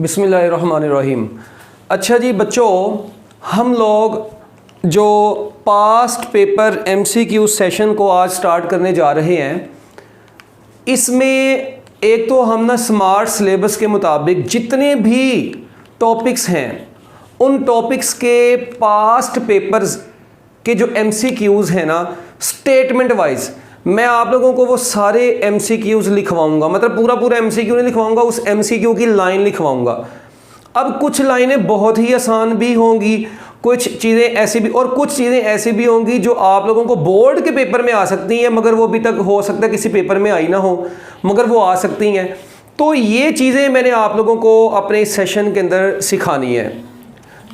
बिस्मिल्लाहिर्रहमानिर्रहीम। अच्छा जी बच्चों, हम लोग जो पास्ट पेपर MCQ सेशन को आज स्टार्ट करने जा रहे हैं, इसमें एक तो हम ना स्मार्ट सिलेबस के मुताबिक जितने भी टॉपिक्स हैं उन टॉपिक्स के पास्ट पेपर्स के जो MCQs हैं ना, स्टेटमेंट वाइज मैं आप लोगों को वो सारे MCQs लिखवाऊंगा। मतलब पूरा MCQ नहीं लिखवाऊंगा, उस MCQ की लाइन लिखवाऊंगा। अब कुछ लाइनें बहुत ही आसान भी होंगी, कुछ चीज़ें ऐसी भी और कुछ चीज़ें ऐसी भी होंगी जो आप लोगों को बोर्ड के पेपर में आ सकती हैं, मगर वो अभी तक हो सकता है किसी पेपर में आई ना हो, मगर वो आ सकती हैं। तो ये चीज़ें मैंने आप लोगों को अपने इस सेशन के अंदर सिखानी है।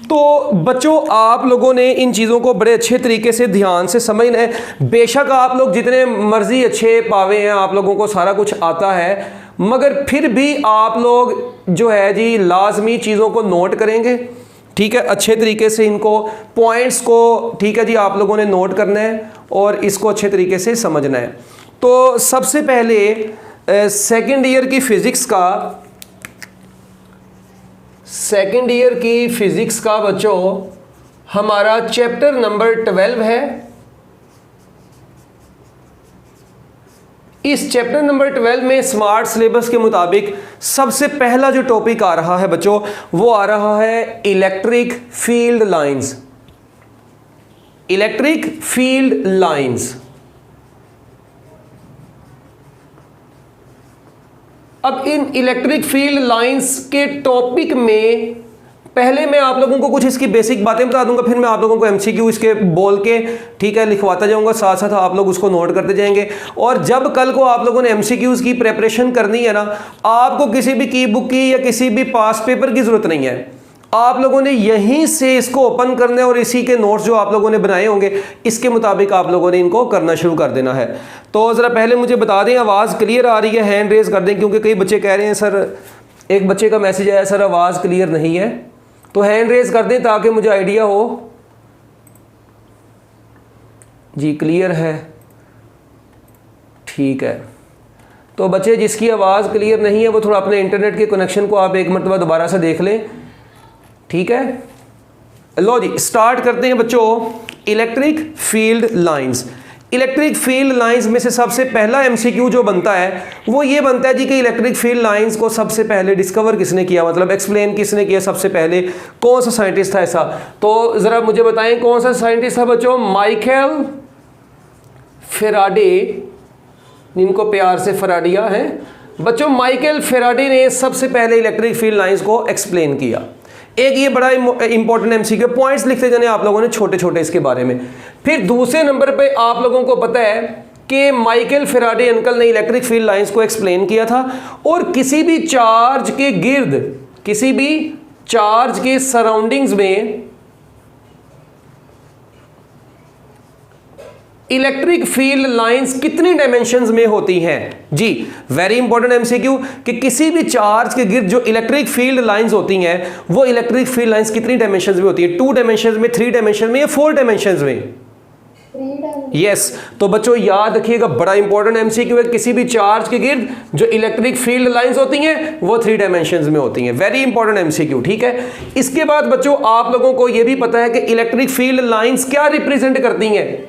तो बच्चों, आप लोगों ने इन चीज़ों को बड़े अच्छे तरीके से ध्यान से समझना है। बेशक आप लोग जितने मर्जी अच्छे पावे हैं, आप लोगों को सारा कुछ आता है, मगर फिर भी आप लोग जो है जी लाजमी चीज़ों को नोट करेंगे। ठीक है, अच्छे तरीके से इनको पॉइंट्स को, ठीक है जी, आप लोगों ने नोट करना है और इसको अच्छे तरीके से समझना है। तो सबसे पहले सेकेंड ईयर की फिज़िक्स का बच्चों हमारा चैप्टर नंबर 12 है। इस चैप्टर नंबर 12 में स्मार्ट सिलेबस के मुताबिक सबसे पहला जो टॉपिक आ रहा है बच्चों, वो आ रहा है electric field lines. Electric field lines. अब इन इलेक्ट्रिक फील्ड लाइंस के टॉपिक में पहले मैं आप लोगों को कुछ इसकी बेसिक बातें बता दूंगा, फिर मैं आप लोगों को MCQ इसके बोल के, ठीक है, लिखवाता जाऊंगा, साथ साथ आप लोग उसको नोट करते जाएंगे। और जब कल को आप लोगों ने MCQs की प्रिपरेशन करनी है ना, आपको किसी भी की बुक की या किसी भी पास्ट पेपर की ज़रूरत नहीं है। आप लोगों ने यहीं से इसको ओपन करना है और इसी के नोट्स जो आप लोगों ने बनाए होंगे इसके मुताबिक आप लोगों ने इनको करना शुरू कर देना है। तो ज़रा पहले मुझे बता दें, आवाज़ क्लियर आ रही है? हैंड रेज़ कर दें, क्योंकि कई बच्चे कह रहे हैं सर, एक बच्चे का मैसेज आया सर आवाज़ क्लियर नहीं है, तो हैंड रेज़ कर दें ताकि मुझे आइडिया हो। जी क्लियर है, ठीक है। तो बच्चे जिसकी आवाज़ क्लियर नहीं है वो थोड़ा अपने इंटरनेट के कनेक्शन को आप एक मरतबा दोबारा से देख लें, ठीक है। लो जी स्टार्ट करते हैं बच्चों, electric field lines. Electric field lines में से सबसे पहला MCQ जो बनता है वो ये बनता है जी कि इलेक्ट्रिक फील्ड लाइंस को सबसे पहले डिस्कवर किसने किया, मतलब एक्सप्लेन किसने किया सबसे पहले, कौन सा साइंटिस्ट था ऐसा? तो ज़रा मुझे बताएं कौन सा साइंटिस्ट था बच्चों? माइकल फेराडे, जिनको प्यार से फराडिया है बच्चों। माइकल फेराडे ने सबसे पहले इलेक्ट्रिक फील्ड लाइंस को एक्सप्लेन किया। एक ये बड़ा इंपॉर्टेंट MCQ, पॉइंट्स लिखते जाने आप लोगों ने छोटे छोटे इसके बारे में। फिर दूसरे नंबर पे आप लोगों को पता है कि माइकल फेराडे अंकल ने इलेक्ट्रिक फील्ड लाइंस को एक्सप्लेन किया था, और किसी भी चार्ज के गिर्द, किसी भी चार्ज के सराउंडिंग्स में इलेक्ट्रिक फील्ड लाइंस कितनी डायमेंशंस में होती हैं? जी वेरी इंपॉर्टेंट MCQ कि किसी भी चार्ज के गिर्द जो इलेक्ट्रिक फील्ड लाइंस होती हैं वो इलेक्ट्रिक फील्ड लाइंस कितनी डायमेंशंस में होती है? 2 डायमेंशंस में, 3 डायमेंशन में या 4 डायमेंशंस में? यस। तो बच्चों याद रखिएगा, बड़ा इंपॉर्टेंट MCQ है, किसी भी चार्ज के गिर्द जो इलेक्ट्रिक फील्ड लाइंस होती हैं वो 3 डायमेंशंस में होती हैं। वेरी इंपॉर्टेंट MCQ, ठीक है। इसके बाद बच्चों आप लोगों को यह भी पता है कि इलेक्ट्रिक फील्ड लाइंस क्या रिप्रेजेंट करती हैं?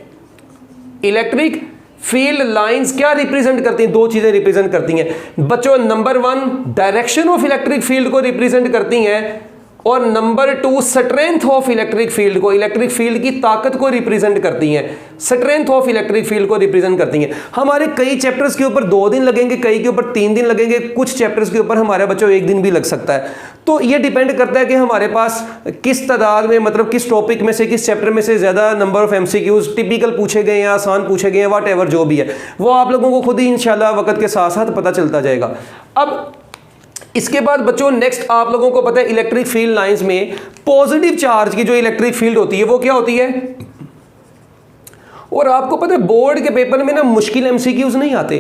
इलेक्ट्रिक फील्ड लाइंस क्या रिप्रेजेंट करती हैं? 2 चीजें रिप्रेजेंट करती हैं बच्चों। Number 1 direction of electric field को रिप्रेजेंट करती हैं, और number 2 strength of electric field को, इलेक्ट्रिक फील्ड की ताकत को रिप्रेजेंट करती हैं। स्ट्रेंथ ऑफ इलेक्ट्रिक फील्ड को रिप्रेजेंट करती हैं। हमारे कई चैप्टर्स के ऊपर 2 दिन लगेंगे, कई के ऊपर 3 दिन लगेंगे, कुछ चैप्टर्स के ऊपर हमारे बच्चों 1 दिन भी लग सकता है। तो ये डिपेंड करता है कि हमारे पास किस तादाद में, मतलब किस टॉपिक में से, किस चैप्टर में से ज़्यादा नंबर ऑफ MCQs टिपिकल पूछे गए हैं, आसान पूछे गए हैं, वट एवर जो भी है वो आप लोगों को खुद ही इंशाल्लाह वक्त के साथ साथ पता चलता जाएगा। अब इसके बाद बच्चों नेक्स्ट आप लोगों को पता है इलेक्ट्रिक फील्ड लाइंस में पॉजिटिव चार्ज की जो इलेक्ट्रिक फील्ड होती है वो क्या होती है? और आपको पता है बोर्ड के पेपर में ना मुश्किल MCQs नहीं आते।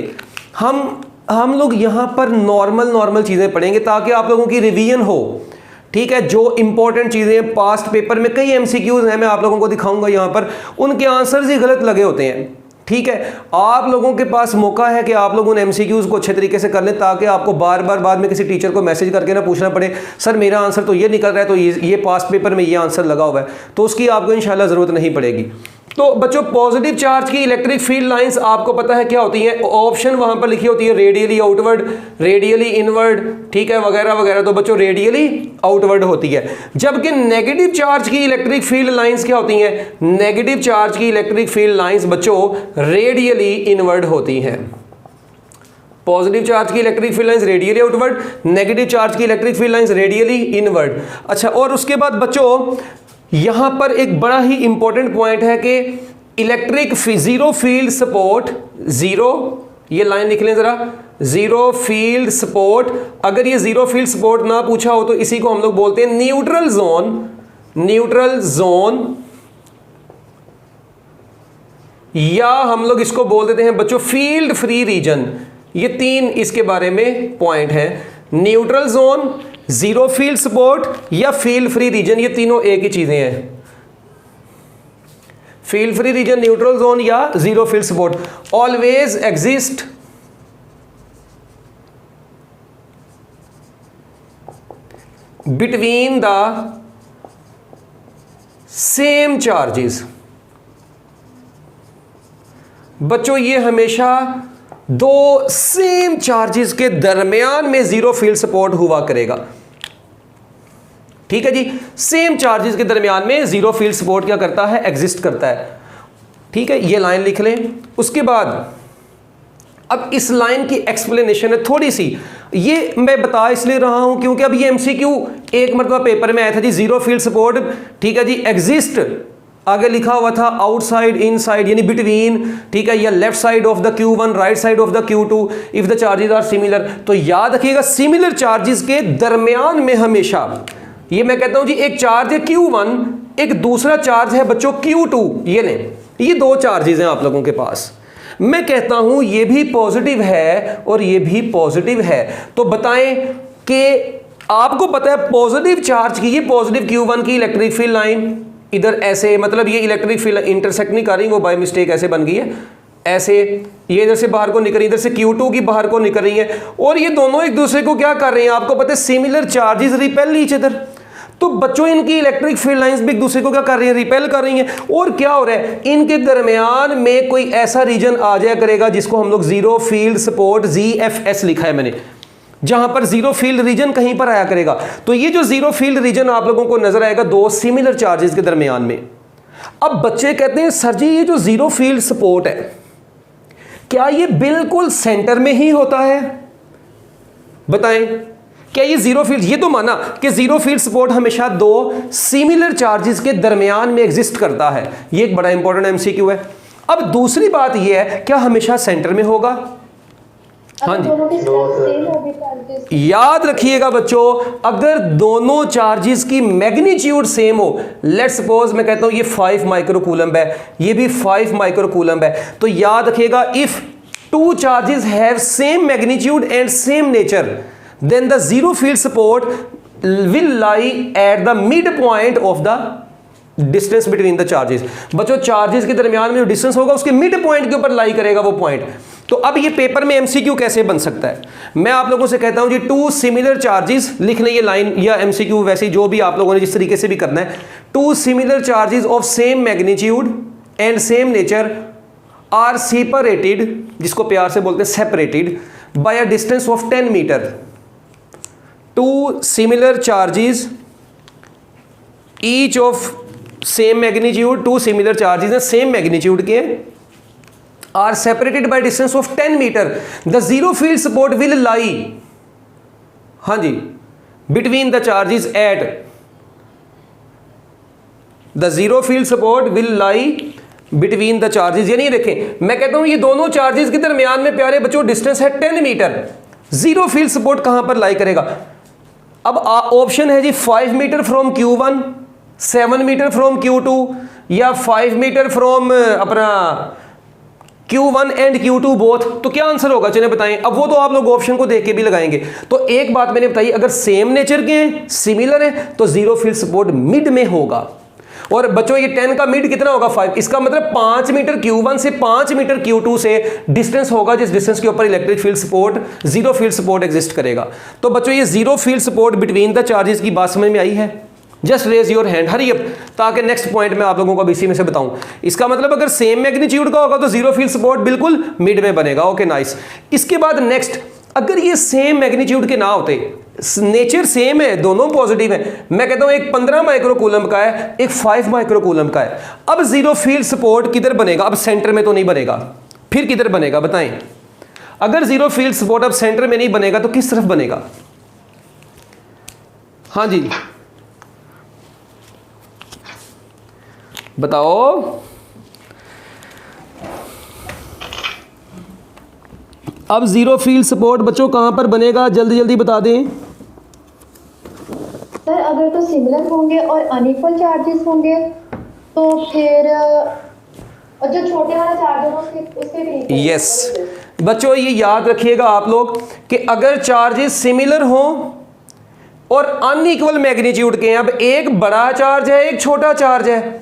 हम लोग यहाँ पर नॉर्मल चीज़ें पढ़ेंगे ताकि आप लोगों की रिवीजन हो, ठीक है। जो इंपॉर्टेंट चीज़ें पास्ट पेपर में कई MCQs हैं, मैं आप लोगों को दिखाऊंगा यहाँ पर, उनके आंसर्स ही गलत लगे होते हैं, ठीक है, आप लोगों के पास मौका है कि आप लोगों ने एमसीक्यूज को अच्छे तरीके से कर लें, ताकि आपको बार बार बाद में किसी टीचर को मैसेज करके ना पूछना पड़े सर मेरा आंसर तो ये निकल रहा है, तो ये पास्ट पेपर में ये आंसर लगा हुआ है, तो उसकी आपको इंशाल्लाह ज़रूरत नहीं पड़ेगी। तो बच्चों पॉजिटिव चार्ज की इलेक्ट्रिक फील्ड लाइंस आपको पता है क्या होती हैं, ऑप्शन वहां पर लिखी होती है रेडियली आउटवर्ड, रेडियली इनवर्ड, ठीक है, वगैरह वगैरह। तो बच्चों रेडियली आउटवर्ड होती है। जबकि नेगेटिव चार्ज की इलेक्ट्रिक फील्ड लाइंस क्या होती हैं, नेगेटिव चार्ज की इलेक्ट्रिक फील्ड लाइंस बच्चों रेडियली इनवर्ड होती हैं। पॉजिटिव चार्ज की electric field lines radially outward, negative charge की electric field lines radially inward. अच्छा, और उसके बाद बच्चों यहां पर एक बड़ा ही इंपॉर्टेंट पॉइंट है कि electric zero field support, zero, ये लाइन लिख लें जरा, जीरो फील्ड सपोर्ट। अगर ये जीरो फील्ड सपोर्ट ना पूछा हो तो इसी को हम लोग बोलते हैं न्यूट्रल जोन, न्यूट्रल जोन, या हम लोग इसको बोल देते हैं बच्चों फील्ड फ्री रीजन। ये तीन इसके बारे में पॉइंट है, neutral zone, zero field support या फील्ड फ्री रीजन। ये तीनों एक ही चीजें हैं, field free region, neutral zone या zero field support. Always exist between the same charges. बच्चों ये हमेशा दो सेम चार्जेस के दरमियान में जीरो फील्ड सपोर्ट हुआ करेगा। ठीक है जी, सेम चार्जेस के दरमियान में जीरो फील्ड सपोर्ट क्या करता है, एग्जिस्ट करता है। ठीक है, ये लाइन लिख लें। उसके बाद अब इस लाइन की एक्सप्लेनेशन है थोड़ी सी, ये मैं बता इसलिए रहा हूं क्योंकि अब ये एमसीक्यू एक मरतबा पेपर में आया था जी, जीरो फील्ड सपोर्ट, ठीक है जी, एग्जिस्ट आगे लिखा हुआ था आउटसाइड इनसाइड यानी बिटवीन, ठीक है, या left side of the Q1 right side of the Q2 if the charges are similar. तो याद रखिएगा सिमिलर चार्जेस के दरमियान में हमेशा, ये मैं कहता हूं जी एक चार्ज है Q1, एक दूसरा चार्ज है बच्चों Q2, ये लें, ये दो चार्जेस हैं आप लोगों के पास। मैं कहता हूं ये भी पॉजिटिव है और ये भी पॉजिटिव है, तो बताएं कि आपको पता है पॉजिटिव चार्ज की, ये पॉजिटिव Q1 की इलेक्ट्रिक फील्ड लाइन इधर ऐसे, मतलब ये इलेक्ट्रिक फील्ड इंटरसेक्ट नहीं कर रही, वो बाय मिस्टेक ऐसे बन गई है, ऐसे ये इधर से बाहर को निकल रही है, इधर से Q2 की बाहर को निकल रही है, और ये दोनों एक दूसरे को क्या कर रहे हैं आपको पता है, similar charges repel each other. तो बच्चों इनकी इलेक्ट्रिक फील्ड लाइंस भी एक दूसरे को क्या कर रही हैं, रिपेल कर रही हैं। और क्या हो रहा है, इनके दरमियान में कोई ऐसा रीजन आ जाया करेगा जिसको हम लोग जीरो फील्ड सपोर्ट ZFS लिखा है मैंने, जहां पर जीरो फील्ड रीजन कहीं पर आया करेगा। तो ये जो जीरो फील्ड रीजन आप लोगों को नजर आएगा दो सिमिलर चार्जेस के दरमियान में। अब बच्चे कहते हैं सर जी ये जो जीरो फील्ड सपोर्ट है क्या ये बिल्कुल सेंटर में ही होता है, बताएं क्या ये जीरो फील्ड, ये तो माना कि जीरो फील्ड सपोर्ट हमेशा दो सिमिलर चार्जेस के दरमियान में एग्जिस्ट करता है, ये एक बड़ा इंपॉर्टेंट एमसीक्यू है। अब दूसरी बात ये है क्या हमेशा सेंटर में होगा, हाँ जी, याद रखिएगा बच्चों अगर दोनों चार्जेस की मैग्नीट्यूड सेम हो, लेट्स सपोज मैं कहता हूं ये 5 माइक्रोकूलम्ब है, ये भी 5 माइक्रोकूलम्ब है, तो याद रखिएगा if two charges have same magnitude and same nature then the zero field support will lie at the mid point of the distance between the charges. बच्चों चार्जेस के दरमियान में जो डिस्टेंस होगा उसके मिड पॉइंट के ऊपर लाई करेगा वो पॉइंट। तो अब ये पेपर में एमसीक्यू कैसे बन सकता है, मैं आप लोगों से कहता हूं जी टू सिमिलर चार्जेस लिख लें, ये लाइन या एमसीक्यू वैसे जो भी आप लोगों ने जिस तरीके से भी करना है, two similar charges of same magnitude and same nature are separated, जिसको प्यार से बोलते हैं separated by a distance of 10 metre. Two similar charges each of same magnitude, two similar charges हैं सेम मैग्नीट्यूड के, are separated by distance of 10 meter, the zero field support will lie, हाँ जी, between the charges at, the zero field support will lie between the charges। यानी देखें मैं कहता हूं ये दोनों चार्जेस के दरमियान में प्यारे बच्चों डिस्टेंस है 10 मीटर, जीरो फील्ड सपोर्ट कहां पर लाई करेगा। अब ऑप्शन है जी 5 metre from Q1, 7 metre from Q2 या 5 मीटर फ्रॉम अपना Q1 एंड Q2 बोथ। तो क्या आंसर होगा चलिए बताएं, अब वो तो आप लोग ऑप्शन को देख के भी लगाएंगे। तो एक बात मैंने बताई अगर सेम नेचर के हैं, सिमिलर है, तो जीरो फील्ड सपोर्ट मिड में होगा। और बच्चों ये 10 का मिड कितना होगा 5, इसका मतलब 5 मीटर Q1 से 5 मीटर Q2 से डिस्टेंस होगा जिस डिस्टेंस के ऊपर electric field support, zero field support exist करेगा। तो बच्चों ये zero field support between the charges की बात समझ में आई है? Just raise your hand, hurry up, ताकि नेक्स्ट पॉइंट मैं आप लोगों को इसी में से बताऊं। इसका मतलब अगर सेम मैग्नीट्यूड का होगा तो जीरो फील्ड सपोर्ट बिल्कुल मिड में बनेगा। Okay nice. इसके बाद नेक्स्ट, अगर ये सेम मैग्नीट्यूड के ना होते, नेचर सेम है, दोनों पॉजिटिव है, मैं कहता हूं एक 15 माइक्रोकूलम का है, एक 5 माइक्रोकूलम का है, अब जीरो फील्ड सपोर्ट किधर बनेगा? अब सेंटर में तो नहीं बनेगा, फिर किधर बनेगा बताएं? अगर जीरो फील्ड सपोर्ट अब सेंटर में नहीं बनेगा तो किस तरफ बनेगा? हाँ जी बताओ। अब जीरो फील्ड सपोर्ट बच्चों कहां पर बनेगा? जल्दी जल्दी बता दें सर। अगर तो सिमिलर होंगे और अनइक्वल चार्जेस होंगे तो फिर जो छोटे वाला चार्ज है उसके यस बच्चों ये याद रखिएगा आप लोग कि अगर चार्जेस सिमिलर हों और अनइक्वल मैग्नीट्यूड के हैं, अब एक बड़ा चार्ज है एक छोटा चार्ज है,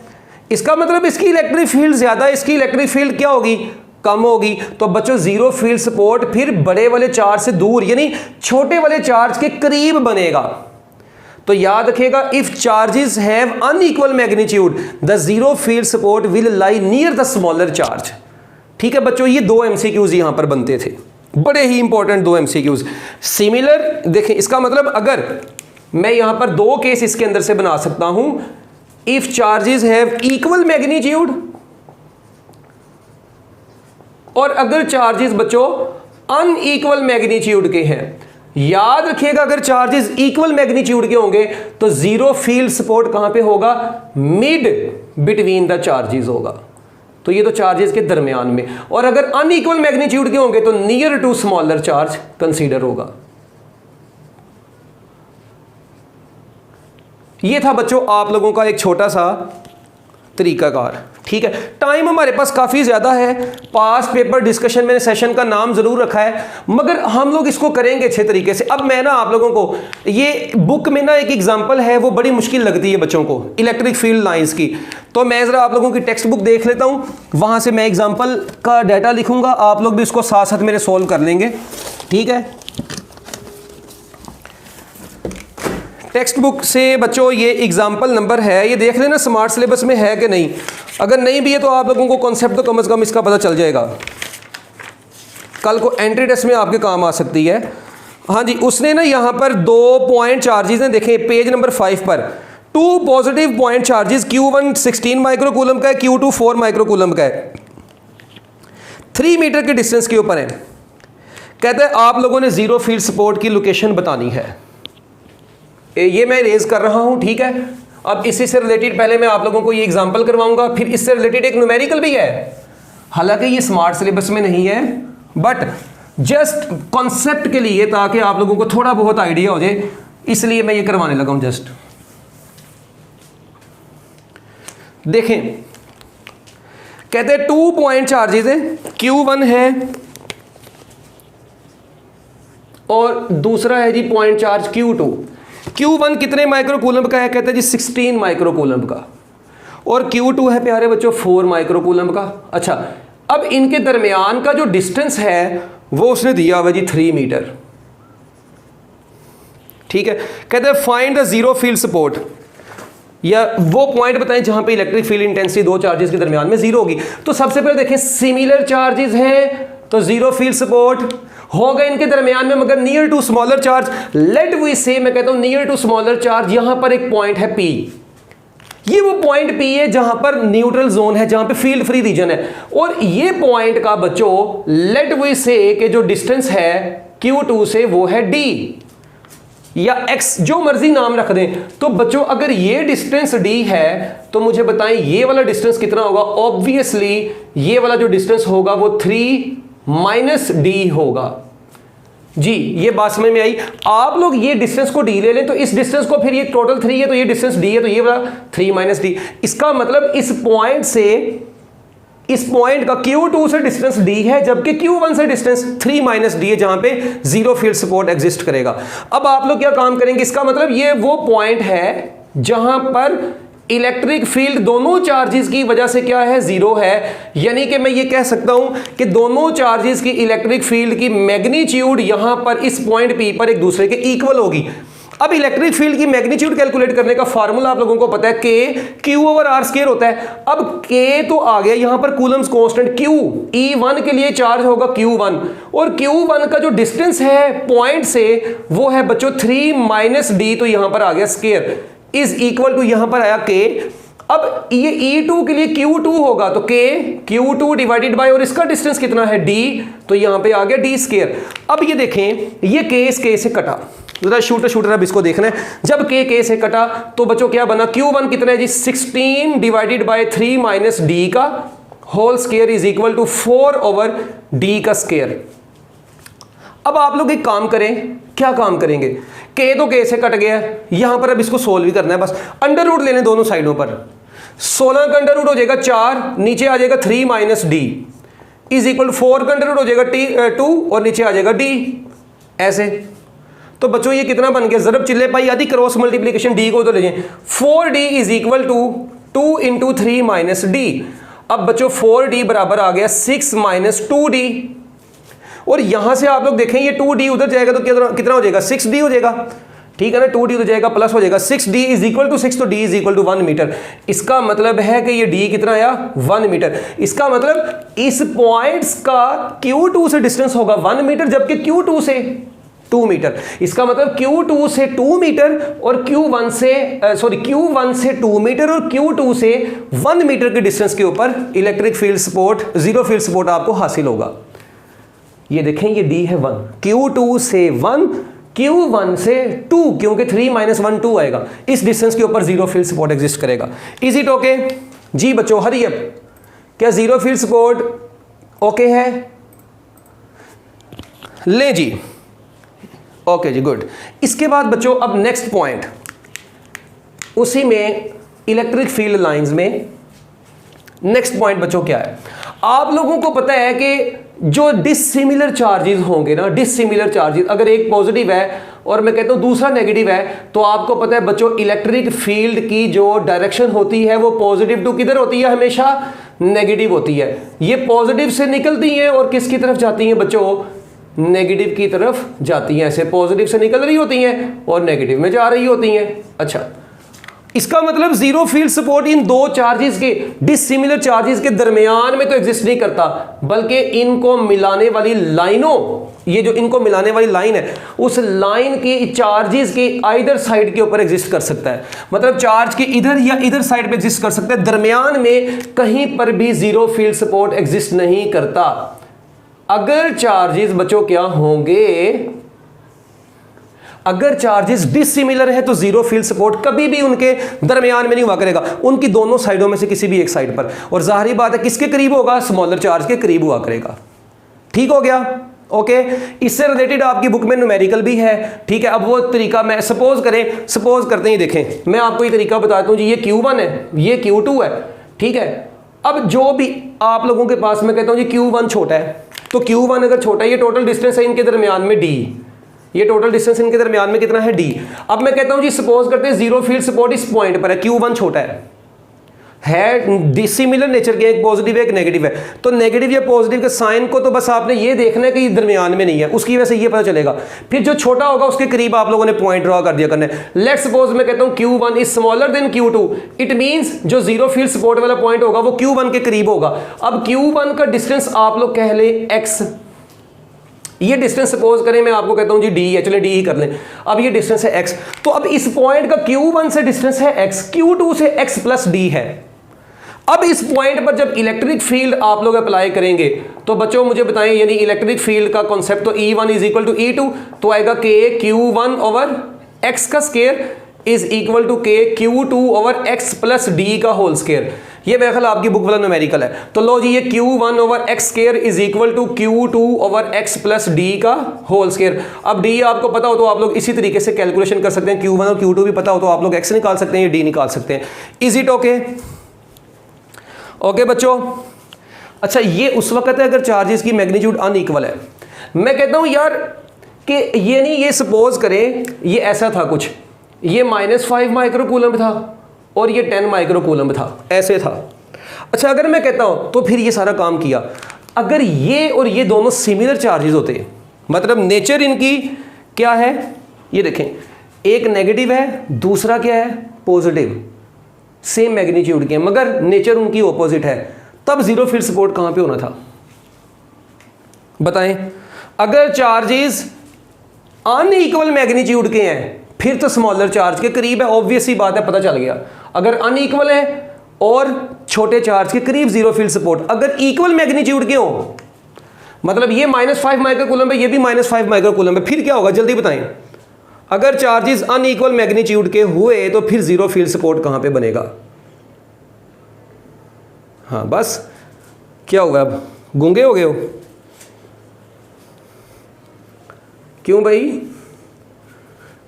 इसका मतलब इसकी इलेक्ट्रिक फील्ड ज्यादा, इसकी इलेक्ट्रिक फील्ड क्या होगी? कम होगी। तो बच्चों जीरो फील्ड सपोर्ट फिर बड़े वाले चार्ज से दूर यानी छोटे वाले चार्ज के करीब बनेगा। तो याद रखिएगा, if charges have unequal magnitude the zero field support will lie near the smaller charge. ठीक है बच्चों, ये दो एमसीक्यूज यहां पर बनते थे, बड़े ही इंपॉर्टेंट दो एमसीक्यूज। सिमिलर देखें, इसका मतलब अगर मैं यहां पर दो केस इसके अंदर से बना सकता हूं, if charges have equal magnitude और अगर चार्जेस बच्चों अनइक्वल मैग्नीट्यूड के हैं। याद रखिएगा अगर चार्जेस इक्वल मैग्नीट्यूड के होंगे तो जीरो फील्ड सपोर्ट कहां पे होगा? मिड बिटवीन द चार्जेस होगा, तो ये तो चार्जेस के दरमियान में। और अगर अनइक्वल मैग्नीट्यूड के होंगे तो near to smaller charge consider होगा। ये था बच्चों आप लोगों का एक छोटा सा तरीकाकार। ठीक है, टाइम हमारे पास काफ़ी ज़्यादा है, पास पेपर डिस्कशन मैंने सेशन का नाम ज़रूर रखा है, मगर हम लोग इसको करेंगे अच्छे तरीके से। अब मैं ना आप लोगों को ये बुक में ना एक एग्जांपल है, वो बड़ी मुश्किल लगती है बच्चों को, इलेक्ट्रिक फील्ड लाइंस की। तो मैं ज़रा आप लोगों की टेक्स्ट बुक देख लेता हूँ, वहाँ से मैं एग्जाम्पल का डाटा लिखूँगा, आप लोग भी इसको साथ साथ मेरे सोल्व कर लेंगे। ठीक है, टेक्स्ट बुक से बच्चों ये एग्जाम्पल नंबर है, ये देख लेना स्मार्ट सिलेबस में है कि नहीं। अगर नहीं भी है तो आप लोगों को कॉन्सेप्ट तो कम से कम इसका पता चल जाएगा, कल को एंट्री टेस्ट में आपके काम आ सकती है। हाँ जी, उसने ना यहाँ पर 2 पॉइंट चार्जेस हैं, देखें पेज नंबर 5 पर, 2 positive point charges, Q1 16 microcoulomb का है, Q2 4 माइक्रोकूलम का है, 3 मीटर के डिस्टेंस के ऊपर है। कहते हैं आप लोगों ने जीरो फील्ड सपोर्ट की लोकेशन बतानी है। ये मैं रेज कर रहा हूं, ठीक है। अब इसी से रिलेटेड पहले मैं आप लोगों को ये एग्जांपल करवाऊंगा, फिर इससे रिलेटेड एक न्यूमेरिकल भी है, हालांकि ये स्मार्ट सिलेबस में नहीं है, बट जस्ट कॉन्सेप्ट के लिए, ताकि आप लोगों को थोड़ा बहुत आइडिया हो जाए, इसलिए मैं ये करवाने लगा हूं। जस्ट देखें, कहते हैं 2 पॉइंट चार्जेस है, Q1 है और दूसरा है जी पॉइंट चार्ज Q2। Q1 कितने माइक्रोकूलम का है? कहते हैं जी 16 माइक्रोकूलम का, और Q2 है प्यारे बच्चों 4 माइक्रोकूलम का। अच्छा, अब इनके दरमियान का जो डिस्टेंस है वो उसने दिया हुआ जी 3 मीटर। ठीक है, कहते हैं find the zero field support, या वो पॉइंट बताएं जहां पे इलेक्ट्रिक फील्ड इंटेंसिटी दो चार्जेस के दरमियान में जीरो होगी। तो सबसे पहले देखें, सिमिलर चार्जेस हैं तो जीरो फील्ड सपोर्ट होगा इनके दरमियान में, मगर near to smaller charge, let we say, मैं कहता हूं नियर टू स्मॉलर चार्ज, यहां पर एक पॉइंट है P, ये वो पॉइंट P है जहां पर न्यूट्रल जोन है, जहां पे फील्ड फ्री रीजन है, और ये पॉइंट का बच्चों लेट वी से कि जो डिस्टेंस है Q2 से वो है D या X, जो मर्जी नाम रख दें। तो बच्चों अगर ये डिस्टेंस D है तो मुझे बताएं ये वाला डिस्टेंस कितना होगा? ऑब्वियसली ये वाला जो डिस्टेंस होगा वो 3 माइनस D होगा। जी ये बात समझ में आई? आप लोग ये डिस्टेंस को D ले लें तो इस डिस्टेंस को, फिर ये टोटल 3 है तो ये डिस्टेंस D है, तो ये वाला 3 माइनस D। इसका मतलब इस पॉइंट से इस पॉइंट का Q2 से डिस्टेंस D है, जबकि Q1 से डिस्टेंस 3 माइनस D है, जहां पे जीरो फील्ड सपोर्ट एग्जिस्ट करेगा। अब आप लोग क्या काम करेंगे? इसका मतलब ये वो पॉइंट है जहां पर इलेक्ट्रिक फील्ड दोनों चार्जेस की वजह से क्या है, जीरो है। यानी कि मैं ये कह सकता हूं कि दोनों चार्जेस की इलेक्ट्रिक फील्ड की मैग्नीट्यूड यहां पर इस पॉइंट पी पर एक दूसरे के इक्वल होगी। अब इलेक्ट्रिक फील्ड की मैग्नीट्यूड कैलकुलेट करने का फार्मूला आप लोगों को पता है, के क्यू ओवर आर स्क्वायर होता है। अब के तो आ गया यहां पर कूलम्स कांस्टेंट क्यू, E1 के लिए चार्ज होगा Q1 और Q1 का जो डिस्टेंस है पॉइंट से वो है बच्चों 3 माइनस डी, तो यहां पर आ गया स्क्वायर इज इक्वल टू यहां पर आया के। अब ये E2 के लिए Q2 होगा तो के Q2 डिवाइडेड बाय और इसका डिस्टेंस कितना है D, तो यहां पे आ गया D स्क्वायर। अब ये देखें ये के इस के से कटा, जरा शूटर अब इसको देखना है, जब के से कटा तो बच्चों क्या बना, Q1 कितना है जी 16 डिवाइडेड बाय 3 माइनस डी का whole square is equal to 4 over d का स्क्वायर। अब आप लोग एक काम करें, क्या काम करेंगे, के तो के से कट गया, यहां पर अब इसको सोल्व भी करना है, बस अंडर रूट ले लें दोनों साइडों पर। 16 का अंडर रूट हो जाएगा 4, नीचे आ जाएगा 3 माइनस डी इज इक्वल 4 का अंडर रूट हो जाएगा 2 और नीचे आ जाएगा डी, ऐसे। तो बच्चों ये कितना बन गया, जरब चिल्ले पाई आदि क्रॉस मल्टीप्लिकेशन डी को तो ले जाए, 4d is equal to 2 into 3 minus d. अब बच्चों 4d बराबर आ गया 6 माइनस 2d, और यहां से आप लोग देखें ये 2d उधर जाएगा तो कितना हो जाएगा 6d हो जाएगा, ठीक है ना, 2d उधर जाएगा प्लस हो जाएगा 6d इज इक्वल टू 6, तो d is equal to 1 metre. इसका मतलब है कि ये d कितना आया 1 मीटर। इसका मतलब इस पॉइंट्स का Q2 से डिस्टेंस होगा 1 मीटर जबकि Q2 से 2 मीटर। इसका मतलब Q2 से 2 मीटर और Q1 से 2 मीटर और Q2 से 1 मीटर के डिस्टेंस के ऊपर electric field support, zero field support आपको हासिल होगा। ये देखें ये D है 1, Q2 से 1, Q1 से 2, क्योंकि 3 माइनस 1 2 आएगा, इस डिस्टेंस के ऊपर जीरो फील्ड सपोर्ट एग्जिस्ट करेगा। इज इट ओके जी बच्चों, हरी अप, क्या जीरो फील्ड सपोर्ट ओके है, ले जी ओके जी गुड। इसके बाद बच्चों अब नेक्स्ट पॉइंट, उसी में इलेक्ट्रिक फील्ड लाइंस में नेक्स्ट पॉइंट बच्चों क्या है, आप लोगों को पता है कि जो डिसिमिलर चार्जेस होंगे ना, डिसिमिलर चार्जेस, अगर एक पॉजिटिव है और मैं कहता हूं दूसरा नेगेटिव है, तो आपको पता है बच्चों इलेक्ट्रिक फील्ड की जो डायरेक्शन होती है वो पॉजिटिव टू किधर होती है, हमेशा नेगेटिव होती है। ये पॉजिटिव से निकलती हैं और किसकी तरफ जाती हैं बच्चों, नेगेटिव की तरफ जाती हैं। ऐसे पॉजिटिव से निकल रही होती हैं और नेगेटिव में जा रही होती हैं। अच्छा, इसका मतलब जीरो फील्ड सपोर्ट इन दो चार्जेस के, डिसिमिलर चार्जेस के दरमियान में तो एग्जिस्ट नहीं करता, बल्कि इनको मिलाने वाली लाइनों, ये जो इनको मिलाने वाली लाइन है उस लाइन के चार्जेस के आइदर साइड के ऊपर एग्जिस्ट कर सकता है। मतलब चार्ज के इधर या इधर साइड पे एग्जिस्ट कर सकता है, दरमियान में कहीं पर भी जीरो फील्ड सपोर्ट एग्जिस्ट नहीं करता। अगर चार्जेस बच्चों क्या होंगे, अगर चार्जेस डिसिमिलर है तो जीरो फील्ड सपोर्ट कभी भी उनके दरमियान में नहीं हुआ करेगा, उनकी दोनों साइडों में से किसी भी एक साइड पर, और जाहिर बात है किसके करीब होगा, स्मॉलर चार्ज के करीब हुआ करेगा। ठीक हो गया ओके। इससे रिलेटेड आपकी बुक में न्यूमेरिकल भी है, ठीक है। अब वो तरीका मैं सपोज करते ही देखें, मैं आपको ये तरीका बताता हूं जी, ये Q1 है, ये Q2 है, ठीक है। अब जो भी आप लोगों के पास मैं कहता हूं जी Q1 छोटा है, तो Q1 अगर छोटा है, ये टोटल डिस्टेंस है इनके दरमियान में D, ये टोटल डिस्टेंस इनके दरमियान में कितना है D। अब मैं कहता हूं जी सपोज करते हैं जीरो फील्ड सपोर्ट इस पॉइंट पर है, Q1 छोटा है डिसिमिलर नेचर के, एक पॉजिटिव है एक नेगेटिव है, तो नेगेटिव या पॉजिटिव के साइन को तो बस आपने ये देखना है कि ये दरमियान में नहीं है, उसकी वजह से ये पता चलेगा। फिर जो छोटा होगा उसके करीब आप लोगों ने पॉइंट ड्रॉ कर दिया करना है। लेट्स सपोज मैं कहता हूं Q1 is smaller than Q2, it means जो जीरो फील्ड सपोर्ट वाला पॉइंट होगा वो Q1 के करीब होगा। अब Q1 का डिस्टेंस आप लोग कह लें x, ये डिस्टेंस सपोज करें मैं आपको कहता हूं जी d है, चले d ही कर लें। अब ये डिस्टेंस है x, तो अब इस पॉइंट का Q1 से डिस्टेंस है x, Q2 से x प्लस d है। अब इस पॉइंट पर जब इलेक्ट्रिक फील्ड आप लोग अप्लाई करेंगे तो बच्चों मुझे बताएं, यानी इलेक्ट्रिक फील्ड का कॉन्सेप्ट तो E1 is equal to E2, तो आएगा k Q1 ओवर x का square is equal to k Q2 over x plus d का होल स्क्वायर। ये मेरे ख्याल आपकी बुक वाला न्यूमेरिकल है। तो लो जी, ये Q1 over x square is equal to Q2 over x plus d का होल स्क्वायर। अब d आपको पता हो तो आप लोग इसी तरीके से कैलकुलेशन कर सकते हैं, Q1 और Q2 भी पता हो तो आप लोग x निकाल सकते हैं या d निकाल सकते हैं। इज इट ओके ओके बच्चों। अच्छा, ये उस वक्त है अगर चार्जेस की मैग्नीट्यूड अनइक्वल है। मैं कहता हूं यार कि ये नहीं, ये सपोज करें ये ऐसा था कुछ, ये -5 माइक्रो कूलम था और ये 10 माइक्रो कूलम था, ऐसे था। अच्छा अगर मैं कहता हूँ तो फिर ये सारा काम किया, अगर ये और ये दोनों सिमिलर चार्जेस होते, मतलब नेचर इनकी क्या है, ये देखें, एक नेगेटिव है दूसरा क्या है पॉजिटिव, सेम मैग्नीट्यूड के, मगर नेचर उनकी ऑपोजिट है, तब जीरो फील्ड सपोर्ट कहाँ पे होना था बताएं। अगर चार्जेस अनइक्वल मैग्नीट्यूड के हैं फिर तो स्मॉलर चार्ज के करीब है, ऑब्वियस सी बात है, पता चल गया। अगर अनइक्वल है और छोटे चार्ज के करीब जीरो फील्ड सपोर्ट, अगर इक्वल मैग्नीट्यूड के हो, मतलब ये -5 माइक्रो कूलम है, ये भी -5 माइक्रो कूलम है, फिर क्या होगा जल्दी बताएं। अगर चार्जेस अनइक्वल मैग्नीट्यूड के हुए तो फिर जीरो फील्ड सपोर्ट कहां पे बनेगा। हाँ बस क्या होगा, अब गूंगे हो गए हो क्यों भाई।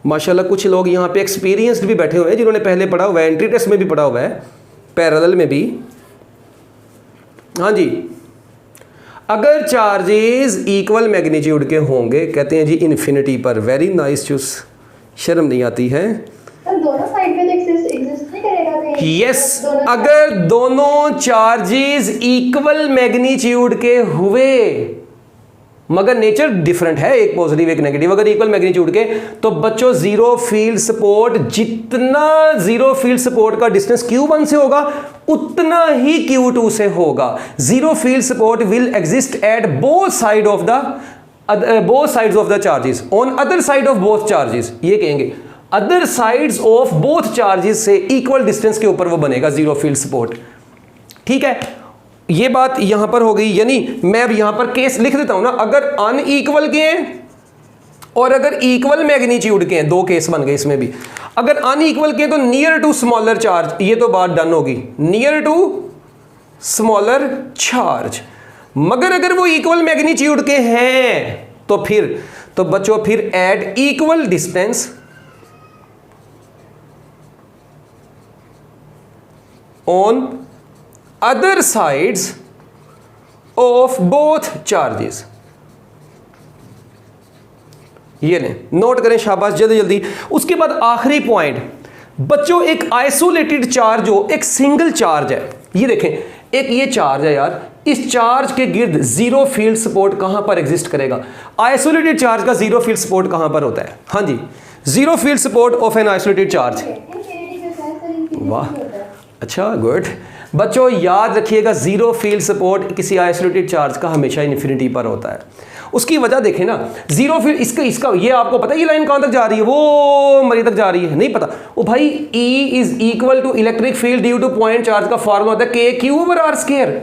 माशाल्लाह कुछ लोग यहाँ पे एक्सपीरियंस्ड भी बैठे हुए हैं, जिन्होंने पहले पढ़ा हुआ है, एंट्री टेस्ट में भी पढ़ा हुआ है, पैरेलल में भी। हाँ जी, अगर चार्जेस इक्वल मैग्नीट्यूड के होंगे, कहते हैं जी इन्फिनिटी पर, वेरी नाइस चूस, शर्म नहीं आती है। दोनों साइड पे एग्जिस्ट नहीं करेगा कहीं? यस, अगर दोनों चार्जेस इक्वल मैग्नीट्यूड के हुए, मगर नेचर डिफरेंट है, एक पॉजिटिव एक नेगेटिव, अगर इक्वल मैग्नीट्यूड के, तो बच्चों जीरो फील्ड सपोर्ट, जितना जीरो फील्ड सपोर्ट का डिस्टेंस Q1 से होगा उतना ही Q2 से होगा। Zero field support will exist at both side of the charges, on other side of both charges, ये कहेंगे other sides of both charges से इक्वल डिस्टेंस के ऊपर वो बनेगा जीरो फील्ड सपोर्ट। ठीक है, ये बात यहां पर हो गई, यानी मैं अब यहां पर केस लिख देता हूं ना, अगर अनइक्वल के हैं और अगर इक्वल मैग्नीट्यूड के हैं, दो केस बन गए इसमें भी। अगर अनइक्वल के हैं तो नियर टू स्मॉलर चार्ज, ये तो बात डन होगी, नियर टू स्मॉलर चार्ज। मगर अगर वो इक्वल मैग्नीट्यूड के हैं तो फिर तो बच्चों फिर at equal distance on other sides of both charges। ये लें, नोट करें, शाबाश, जल्दी जल्दी। उसके बाद आखिरी पॉइंट बच्चों, एक आइसोलेटेड चार्ज हो, एक सिंगल चार्ज है, ये देखें, एक ये चार्ज है यार, इस चार्ज के गिर्द जीरो फील्ड सपोर्ट कहां पर एग्जिस्ट करेगा। आइसोलेटेड चार्ज का जीरो फील्ड सपोर्ट कहां पर होता है। हाँ जी, zero field support of an isolated charge. वाह, अच्छा, गुड। बच्चों याद रखिएगा, जीरो फील्ड सपोर्ट किसी आइसोलेटेड चार्ज का हमेशा इन्फिनिटी पर होता है। उसकी वजह देखें ना, जीरो फील्ड, इसका ये आपको पता है ये लाइन कहां तक जा रही है, वो मरी तक जा रही है, नहीं पता। ओ भाई, E is equal to electric field due to point charge का फॉर्मूला होता है KQ/R²।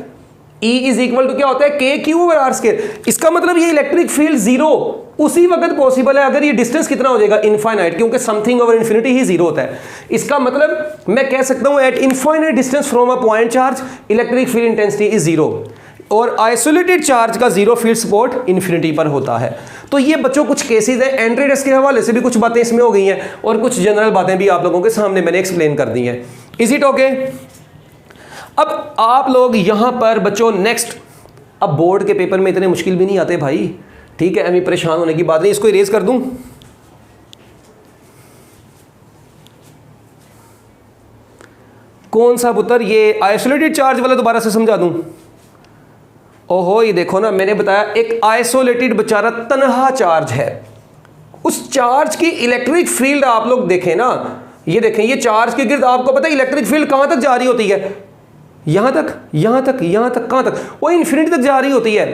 E is equal to क्या होता है, KQ/R²। इसका मतलब ये इलेक्ट्रिक फील्ड जीरो उसी वक्त पॉसिबल है अगर ये डिस्टेंस कितना हो जाएगा, इनफाइनाइट, क्योंकि समथिंग ओवर इन्फिनिटी ही जीरो होता है। इसका मतलब मैं कह सकता हूं eight infinite distance from a point charge electric field intensity is zero, और आइसोलेटेड चार्ज का जीरो फील्ड सपोर्ट इन्फिनिटी पर होता है। तो ये बच्चों कुछ केसेस है, एंट्री टेस्ट के हवाले से भी कुछ बातें इसमें हो गई हैं और कुछ जनरल बातें भी आप लोगों के सामने मैंने एक्सप्लेन कर दी हैं। Is it okay? अब आप लोग यहां पर बच्चों नेक्स्ट, अब बोर्ड के पेपर में इतने मुश्किल भी नहीं आते भाई, ठीक है, अभी परेशान होने की बात नहीं। इसको इरेज कर दूं, कौन सा पुत्र, ये आइसोलेटेड चार्ज वाला दोबारा से समझा दूं। ओहो, ये देखो ना, मैंने बताया एक आइसोलेटेड बेचारा तनहा चार्ज है, उस चार्ज की इलेक्ट्रिक फील्ड आप लोग देखें ना, ये देखें, ये चार्ज के गिर्द आपको पता है इलेक्ट्रिक फील्ड कहां तक जा रही होती है, यहां तक, यहां तक, यहां तक, कहां तक, वो इन्फिनिटी तक जा रही होती है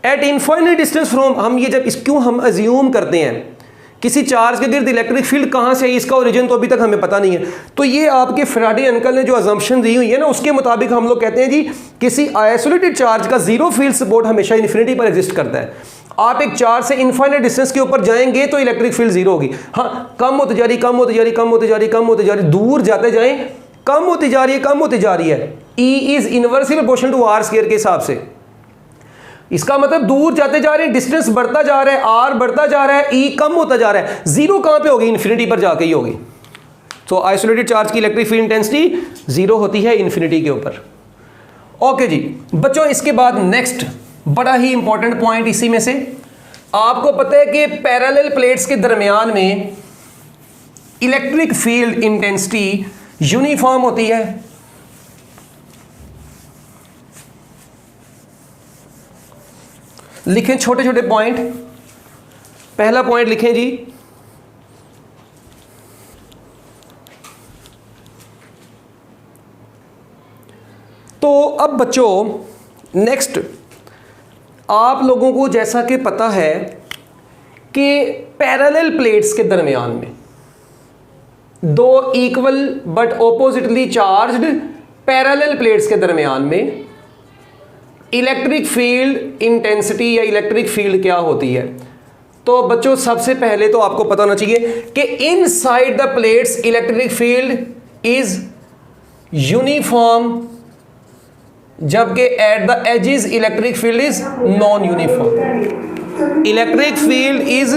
एट इनफाइनाइट डिस्टेंस फ्रॉम। हम ये जब इस क्यों हम अज्यूम करते हैं किसी चार्ज के गिर्द इलेक्ट्रिक फील्ड कहां से है, इसका ओरिजिन तो अभी तक हमें पता नहीं है। तो ये आपके फैराडे अंकल ने जो अजम्पशन दी हुई है ना, उसके मुताबिक हम लोग कहते हैं जी किसी आइसोलेटेड चार्ज का जीरो फील्ड सपोर्ट हमेशा इन्फिनिटी पर एग्जिस्ट करता है। आप एक चार्ज से इनफाइनाइट डिस्टेंस के ऊपर जाएंगे तो इलेक्ट्रिक फील्ड जीरो होगी। हाँ, कम होती जा रही, कम होती जा रही, कम होती जा रही, कम होती जा रही, दूर जाते जाएं, कम होती जा रही है, कम होती जा रही है। E is inversely proportional to R² के हिसाब से। इसका मतलब दूर जाते जा रहे हैं, डिस्टेंस बढ़ता जा रहा है, R बढ़ता जा रहा है, E कम होता जा रहा है। जीरो कहां पे होगी, इन्फिनिटी पर जाके ही होगी। तो आइसोलेटेड चार्ज की इलेक्ट्रिक फील्ड इंटेंसिटी जीरो होती है इन्फिनिटी के ऊपर। ओके जी बच्चों, इसके बाद नेक्स्ट बड़ा ही इंपॉर्टेंट पॉइंट इसी में से, आपको पता है कि पैरेलल प्लेट्स के दरमियान में इलेक्ट्रिक फील्ड इंटेंसिटी यूनिफॉर्म होती है। लिखें छोटे छोटे पॉइंट। पहला पॉइंट लिखें जी, तो अब बच्चों नेक्स्ट आप लोगों को जैसा कि पता है कि पैरेलल प्लेट्स के दरमियान में दो equal but oppositely charged parallel plates के दरमियान में इलेक्ट्रिक फील्ड इंटेंसिटी या इलेक्ट्रिक फील्ड क्या होती है। तो बच्चों सबसे पहले तो आपको पता होना चाहिए कि inside the plates electric field is uniform, जबकि at the edges electric field is non uniform. Electric field is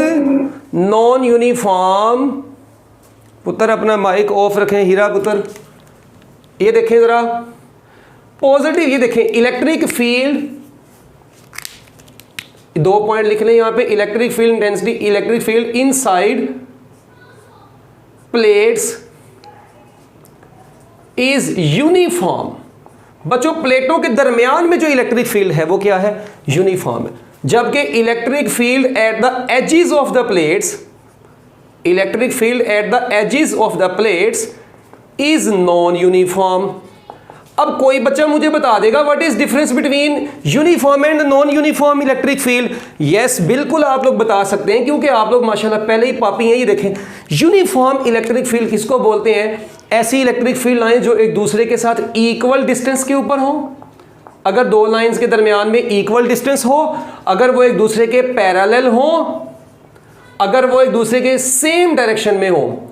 non uniform. पुत्र अपना माइक ऑफ रखें, हीरा पुत्र, ये देखें जरा पॉजिटिव, ये देखें इलेक्ट्रिक फील्ड, दो पॉइंट लिख लें यहां पे, electric field intensity, electric field inside plates is uniform. बच्चों प्लेटों के दरमियान में जो इलेक्ट्रिक फील्ड है वो क्या है, यूनिफॉर्म है, जबकि electric field at the edges of the plates, electric field at the edges of the plates is non uniform. अब कोई बच्चा मुझे बता देगा what is difference between uniform and non uniform electric field. Yes बिल्कुल आप लोग बता सकते हैं, क्योंकि आप लोग माशाल्लाह पहले ही पापी हैं। ये देखें यूनिफॉर्म इलेक्ट्रिक फील्ड किसको बोलते हैं, ऐसी इलेक्ट्रिक फील्ड लाइन जो एक दूसरे के साथ इक्वल डिस्टेंस के ऊपर हो। अगर दो लाइंस के दरमियान में इक्वल डिस्टेंस हो, अगर वो एक दूसरे के पैरेलल हो, अगर वो एक दूसरे के सेम डायरेक्शन में हो,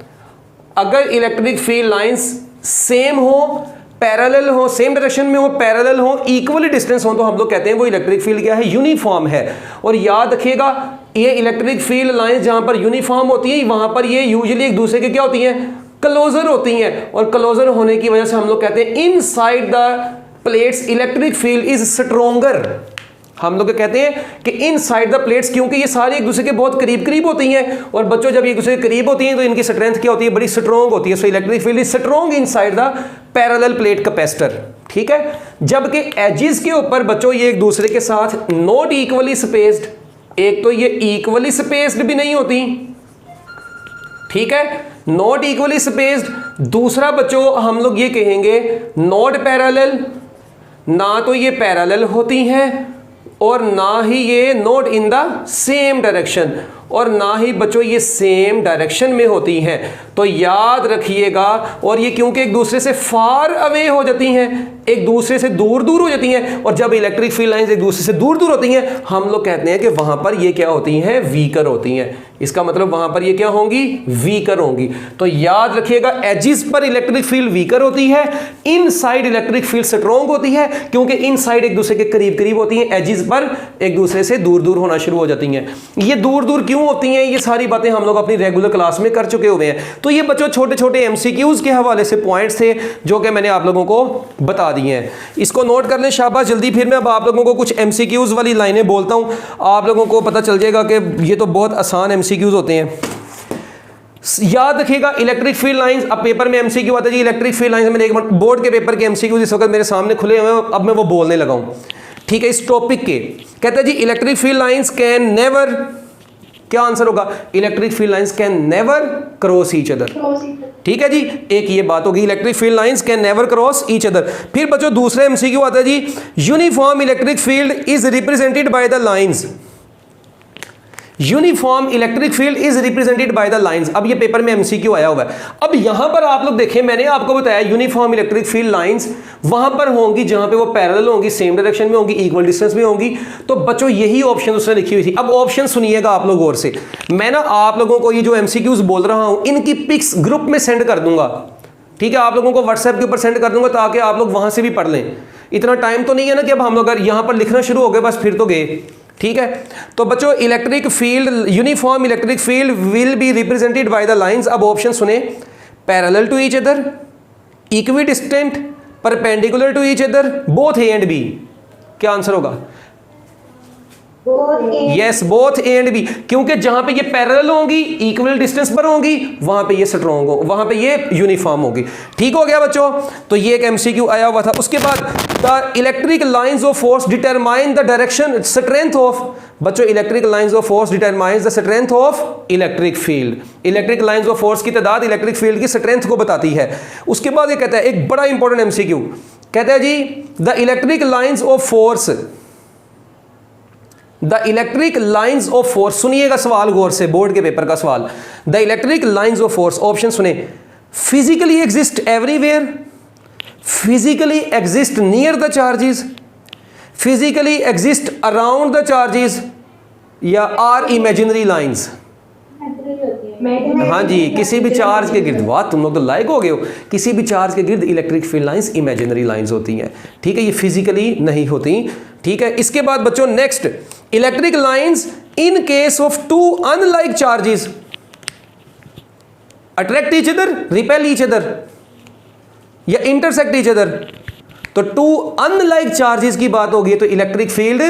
अगर इलेक्ट्रिक फील्ड लाइंस सेम हो, पैरेलल हो, सेम डायरेक्शन में हो, पैरेलल हो, इक्वली डिस्टेंस हो, तो हम लोग कहते हैं वो इलेक्ट्रिक फील्ड क्या है, यूनिफॉर्म है। और याद रखिएगा ये इलेक्ट्रिक फील्ड लाइंस जहां पर यूनिफॉर्म होती है वहां पर ये यूजुअली एक दूसरे के क्या होती हैं, क्लोजर होती हैं। और क्लोजर होने की वजह से हम लोग कहते हैं inside the plates electric field is stronger. हम लोग कहते हैं कि इनसाइड द प्लेट्स, क्योंकि ये सारे एक दूसरे के बहुत करीब करीब होती हैं, और बच्चों जब एक दूसरे के करीब होती हैं तो इनकी स्ट्रेंथ क्या होती है, बड़ी स्ट्रोंग होती है। So electric field is strong inside the parallel plate capacitor, ठीक है। जबकि एजेस के ऊपर बच्चों ये एक दूसरे के साथ नॉट इक्वली स्पेस्ड, एक तो ये इक्वली स्पेस्ड भी नहीं होती, ठीक है, नॉट इक्वली स्पेस्ड। दूसरा बच्चों हम लोग ये कहेंगे नॉट पैरेलल, ना तो ये पैरेलल होती हैं और ना ही ये not in the same direction, और ना ही बच्चों ये सेम डायरेक्शन में होती हैं। तो याद रखिएगा, और ये क्योंकि एक दूसरे से फार अवे हो जाती हैं, एक दूसरे से दूर दूर हो जाती हैं, और जब इलेक्ट्रिक फील्ड लाइंस एक दूसरे से दूर दूर होती हैं हम लोग कहते हैं कि वहां पर ये क्या होती हैं, वीकर होती हैं। इसका मतलब वहां पर ये क्या होंगी, वीकर होंगी। तो याद रखिएगा एजिस पर इलेक्ट्रिक फील्ड वीकर होती है, इनसाइड इलेक्ट्रिक फील्ड स्ट्रॉन्ग होती है, क्योंकि इनसाइड एक दूसरे के करीब करीब होती हैं, एजिस पर एक दूसरे से दूर दूर होना शुरू हो जाती हैं। ये दूर दूर क्यों होती हैं, ये सारी बातें हम लोग अपनी रेगुलर क्लास में कर चुके हुए हैं। तो ये बच्चों छोटे छोटे एमसीक्यूज के हवाले से पॉइंट्स थे जो कि मैंने आप लोगों को बता दिए हैं। इसको नोट कर लें शाबाश जल्दी। फिर मैं अब आप लोगों को कुछ एमसीक्यूज वाली लाइनें बोलता हूं, आप लोगों को पता चल जाएगा कि ये तो बहुत आसान एमसीक्यूज होते हैं। याद रखिएगा इलेक्ट्रिक फील्ड लाइंस, अब पेपर में एमसीक्यू आता है जी इलेक्ट्रिक फील्ड लाइंस। मैंने एक बोर्ड के पेपर के एमसीक्यू इस वक्त मेरे सामने खुले हुए हैं, अब मैं वो बोलने लगा हूं, ठीक है। इस टॉपिक के कहते हैं जी electric field lines can never, क्या आंसर होगा, electric field lines can never cross each other, ठीक है जी। एक ये बात होगी electric field lines can never cross each other. फिर बच्चों दूसरा एमसीक्यू आता है जी uniform electric field is represented by the lines, uniform electric field is represented by the lines. अब ये पेपर में एमसीक्यू आया हुआ है। अब यहां पर आप लोग देखें, मैंने आपको बताया यूनिफॉर्म इलेक्ट्रिक फील्ड लाइंस वहां पर होंगी जहां पे वो पैरेलल होंगी, सेम डायरेक्शन में होंगी, इक्वल डिस्टेंस में होंगी। तो बच्चों यही ऑप्शन उसने लिखी हुई थी। अब ऑप्शन सुनिएगा आप लोग गौर से, मैं ना आप लोगों को ये जो एमसीक्यूज बोल रहा हूं इनकी पिक्स ग्रुप में सेंड कर दूंगा, ठीक है। आप लोगों को व्हाट्सएप के ऊपर सेंड कर दूंगा ताकि आप लोग वहां से भी पढ़ लें। इतना टाइम तो नहीं है ना कि अब हम लोग अगर यहां पर लिखना शुरू हो गए बस फिर तो गए, ठीक है। तो बच्चों electric field, uniform electric field will be represented by the lines. अब ऑप्शन सुने, parallel to each other, equidistant, perpendicular to each other, both A and B. क्या आंसर होगा, yes both A and B, क्योंकि जहां पे ये parallel होंगी, equal distance पर होंगी, वहां पे ये स्ट्रॉन्ग हो, वहां पे ये यूनिफॉर्म होगी। ठीक हो गया बच्चों, तो ये एक एमसीक्यू आया हुआ था। उसके बाद the electric lines of force determine the direction strength of, बच्चों electric lines of force determines the strength of electric field. Electric lines of force की तादाद इलेक्ट्रिक फील्ड की स्ट्रेंथ को बताती है। उसके बाद ये कहता है एक बड़ा इंपॉर्टेंट एमसीक्यू, कहता है जी the electric lines of force, the electric lines of force, सुनिएगा सवाल गौर से, बोर्ड के पेपर का सवाल। The electric lines of force, option सुने, physically exist everywhere, physically exist near the charges, physically exist around the charges, या are imaginary lines. हाँ जी, किसी भी चार्ज के गिर्द, वाह तुम लोग तो लायक हो गए हो, किसी भी चार्ज के गिर्द electric field lines imaginary lines होती हैं। ठीक है, ये फिजिकली नहीं होती। ठीक है, इसके बाद बच्चों next, electric lines in case of two unlike charges attract each other, repel each other, या इंटरसेक्ट ईच अदर। तो टू अनलाइक चार्जेस की बात होगी तो इलेक्ट्रिक फील्ड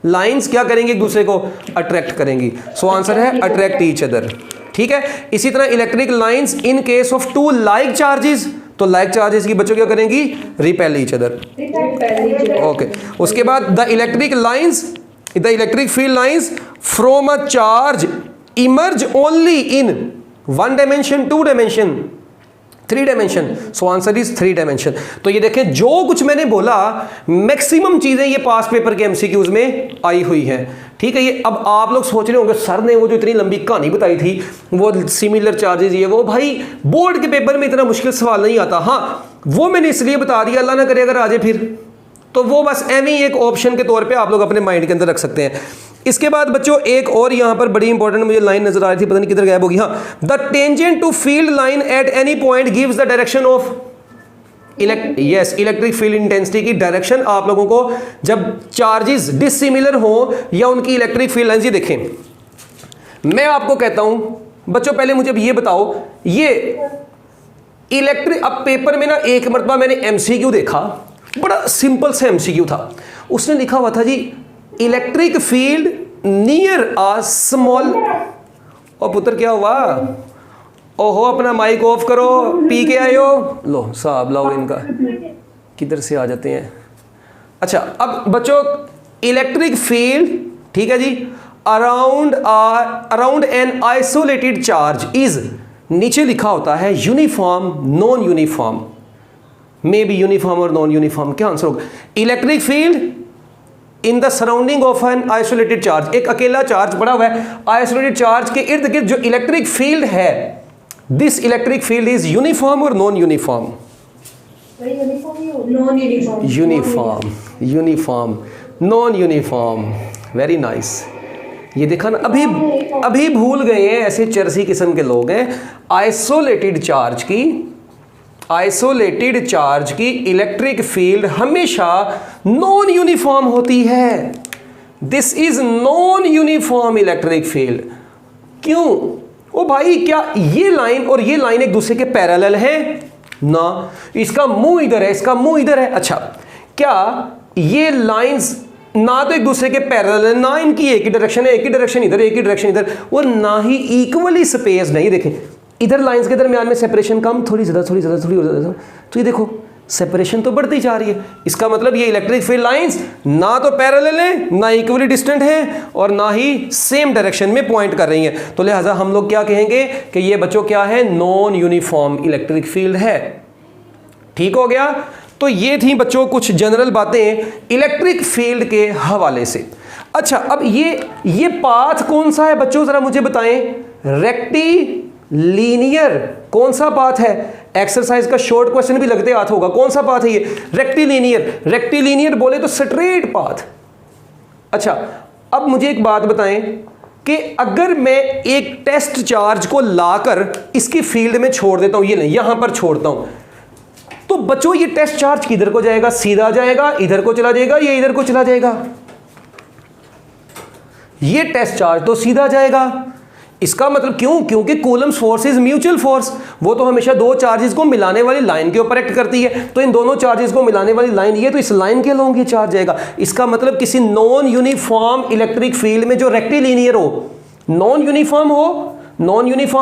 लाइंस क्या करेंगे, एक दूसरे को अट्रैक्ट करेंगी। सो आंसर है अट्रैक्ट ईच अदर। ठीक है, इसी तरह electric lines in case of two like charges, तो लाइक चार्जेस की बच्चों क्या करेंगी, रिपेल ईच अदर। ओके, उसके बाद the electric lines, the electric field lines from a charge emerge only in one dimension, two dimension, three dimension. So answer is three dimension. तो ये देखें, जो कुछ मैंने बोला मैक्सिमम चीजें ये पास पेपर के एमसीक्यूज में आई हुई हैं। ठीक है, ये अब आप लोग सोच रहे होंगे सर ने वो जो इतनी लंबी कहानी बताई थी, वो सिमिलर चार्जेस, ये वो, भाई बोर्ड के पेपर में इतना मुश्किल सवाल नहीं आता। हाँ, वो मैंने इसलिए बता दिया, अल्लाह ना करे अगर आ जाए फिर, तो वो बस एवं एक ऑप्शन के तौर पे आप लोग अपने माइंड के अंदर रख सकते हैं। इसके बाद बच्चों एक और यहां पर बड़ी इंपॉर्टेंट मुझे लाइन नजर आ रही थी, पता नहीं किधर गायब होगी। हाँ, the tangent to field line at any point gives the direction of electric field intensity की डायरेक्शन आप लोगों को जब चार्जेस डिसिमिलर हो या उनकी इलेक्ट्रिक फील्ड लाइंस। ये देखें, मैं आपको कहता हूं बच्चों, पहले मुझे ये बताओ, ये इलेक्ट्रिक, अब पेपर में ना एक मरतबा मैंने एमसीक्यू देखा, बड़ा सिंपल सा एमसीक्यू था। उसने लिखा हुआ था जी इलेक्ट्रिक फील्ड नियर आ स्मॉल, और पुत्र क्या हुआ, ओहो अपना माइक ऑफ करो, पी के आए हो, लो साहब लाओ इनका, किधर से आ जाते हैं। अच्छा, अब बच्चों इलेक्ट्रिक फील्ड, ठीक है जी, around an isolated charge is, नीचे लिखा होता है uniform, non uniform, may be uniform और नॉन यूनिफॉर्म, क्या आंसर होगा। Electric field in the surrounding of an isolated charge, एक अकेला चार्ज पड़ा हुआ है, आइसोलेटेड चार्ज के इर्द गिर्द जो इलेक्ट्रिक फील्ड है, this electric field is uniform और non uniform, uniform, uniform, non uniform, very nice. ये देखा ना, अभी भूल गए हैं, ऐसे चरसी किस्म के लोग हैं। आइसोलेटेड चार्ज की इलेक्ट्रिक फील्ड हमेशा नॉन यूनिफॉर्म होती है। This is non uniform electric field. क्यों? ओ भाई, क्या ये लाइन और ये लाइन एक दूसरे के पैरेलल हैं? ना, इसका मुंह इधर है, इसका मुंह इधर है। अच्छा, क्या ये लाइंस ना तो एक दूसरे के पैरेलल है, ना इनकी एक ही डायरेक्शन है, एक ही डायरेक्शन इधर, एक ही डायरेक्शन इधर, और ना ही इक्वली स्पेस नहीं। देखें इधर लाइंस के दरमियान में सेपरेशन कम, थोड़ी ज़्यादा, थोड़ी ज़्यादा, थोड़ी ज़्यादा, तो ये देखो सेपरेशन तो बढ़ती जा रही है। इसका मतलब ये इलेक्ट्रिक फील्ड लाइंस ना तो पैरेलल है, ना इक्वली डिस्टेंट है, और ना ही सेम डायरेक्शन में पॉइंट कर रही हैं। तो लिहाजा हम लोग क्या कहेंगे कि ये बच्चों क्या है, नॉन यूनिफॉर्म इलेक्ट्रिक फील्ड है। ठीक हो गया। तो ये थी बच्चों कुछ जनरल बातें इलेक्ट्रिक फील्ड के हवाले से। अच्छा, अब ये पाथ कौन सा है बच्चों, जरा मुझे बताएं। रेक्टिलिनियर कौन सा पाथ है? एक्सरसाइज का शॉर्ट क्वेश्चन भी लगते हाथ होगा। कौन सा पाथ है ये? रेक्टिलिनियर। रेक्टिलिनियर बोले तो स्ट्रेट पाथ। अच्छा, अब मुझे एक बात बताएं कि अगर मैं एक टेस्ट चार्ज को लाकर इसकी फील्ड में छोड़ देता हूं, ये नहीं, यहां पर छोड़ता हूं, तो बच्चों ये टेस्ट चार्ज किधर को जाएगा? सीधा जाएगा, इधर को चला जाएगा, या इधर को चला जाएगा? ये टेस्ट चार्ज तो सीधा जाएगा। इसका मतलब क्यों? क्योंकि Coulomb's force is mutual force, वो तो हमेशा दो चार्जेस को मिलाने वाली लाइन के ऊपर एक्ट करती है। तो इन दोनों चार्जेस को मिलाने वाली लाइन ये, तो इस लाइन के अलोंग ये चार्ज जाएगा। इसका मतलब किसी नॉन यूनिफॉर्म इलेक्ट्रिक फील्ड में जो रेक्टिलिनियर हो, नॉन यूनिफॉर्म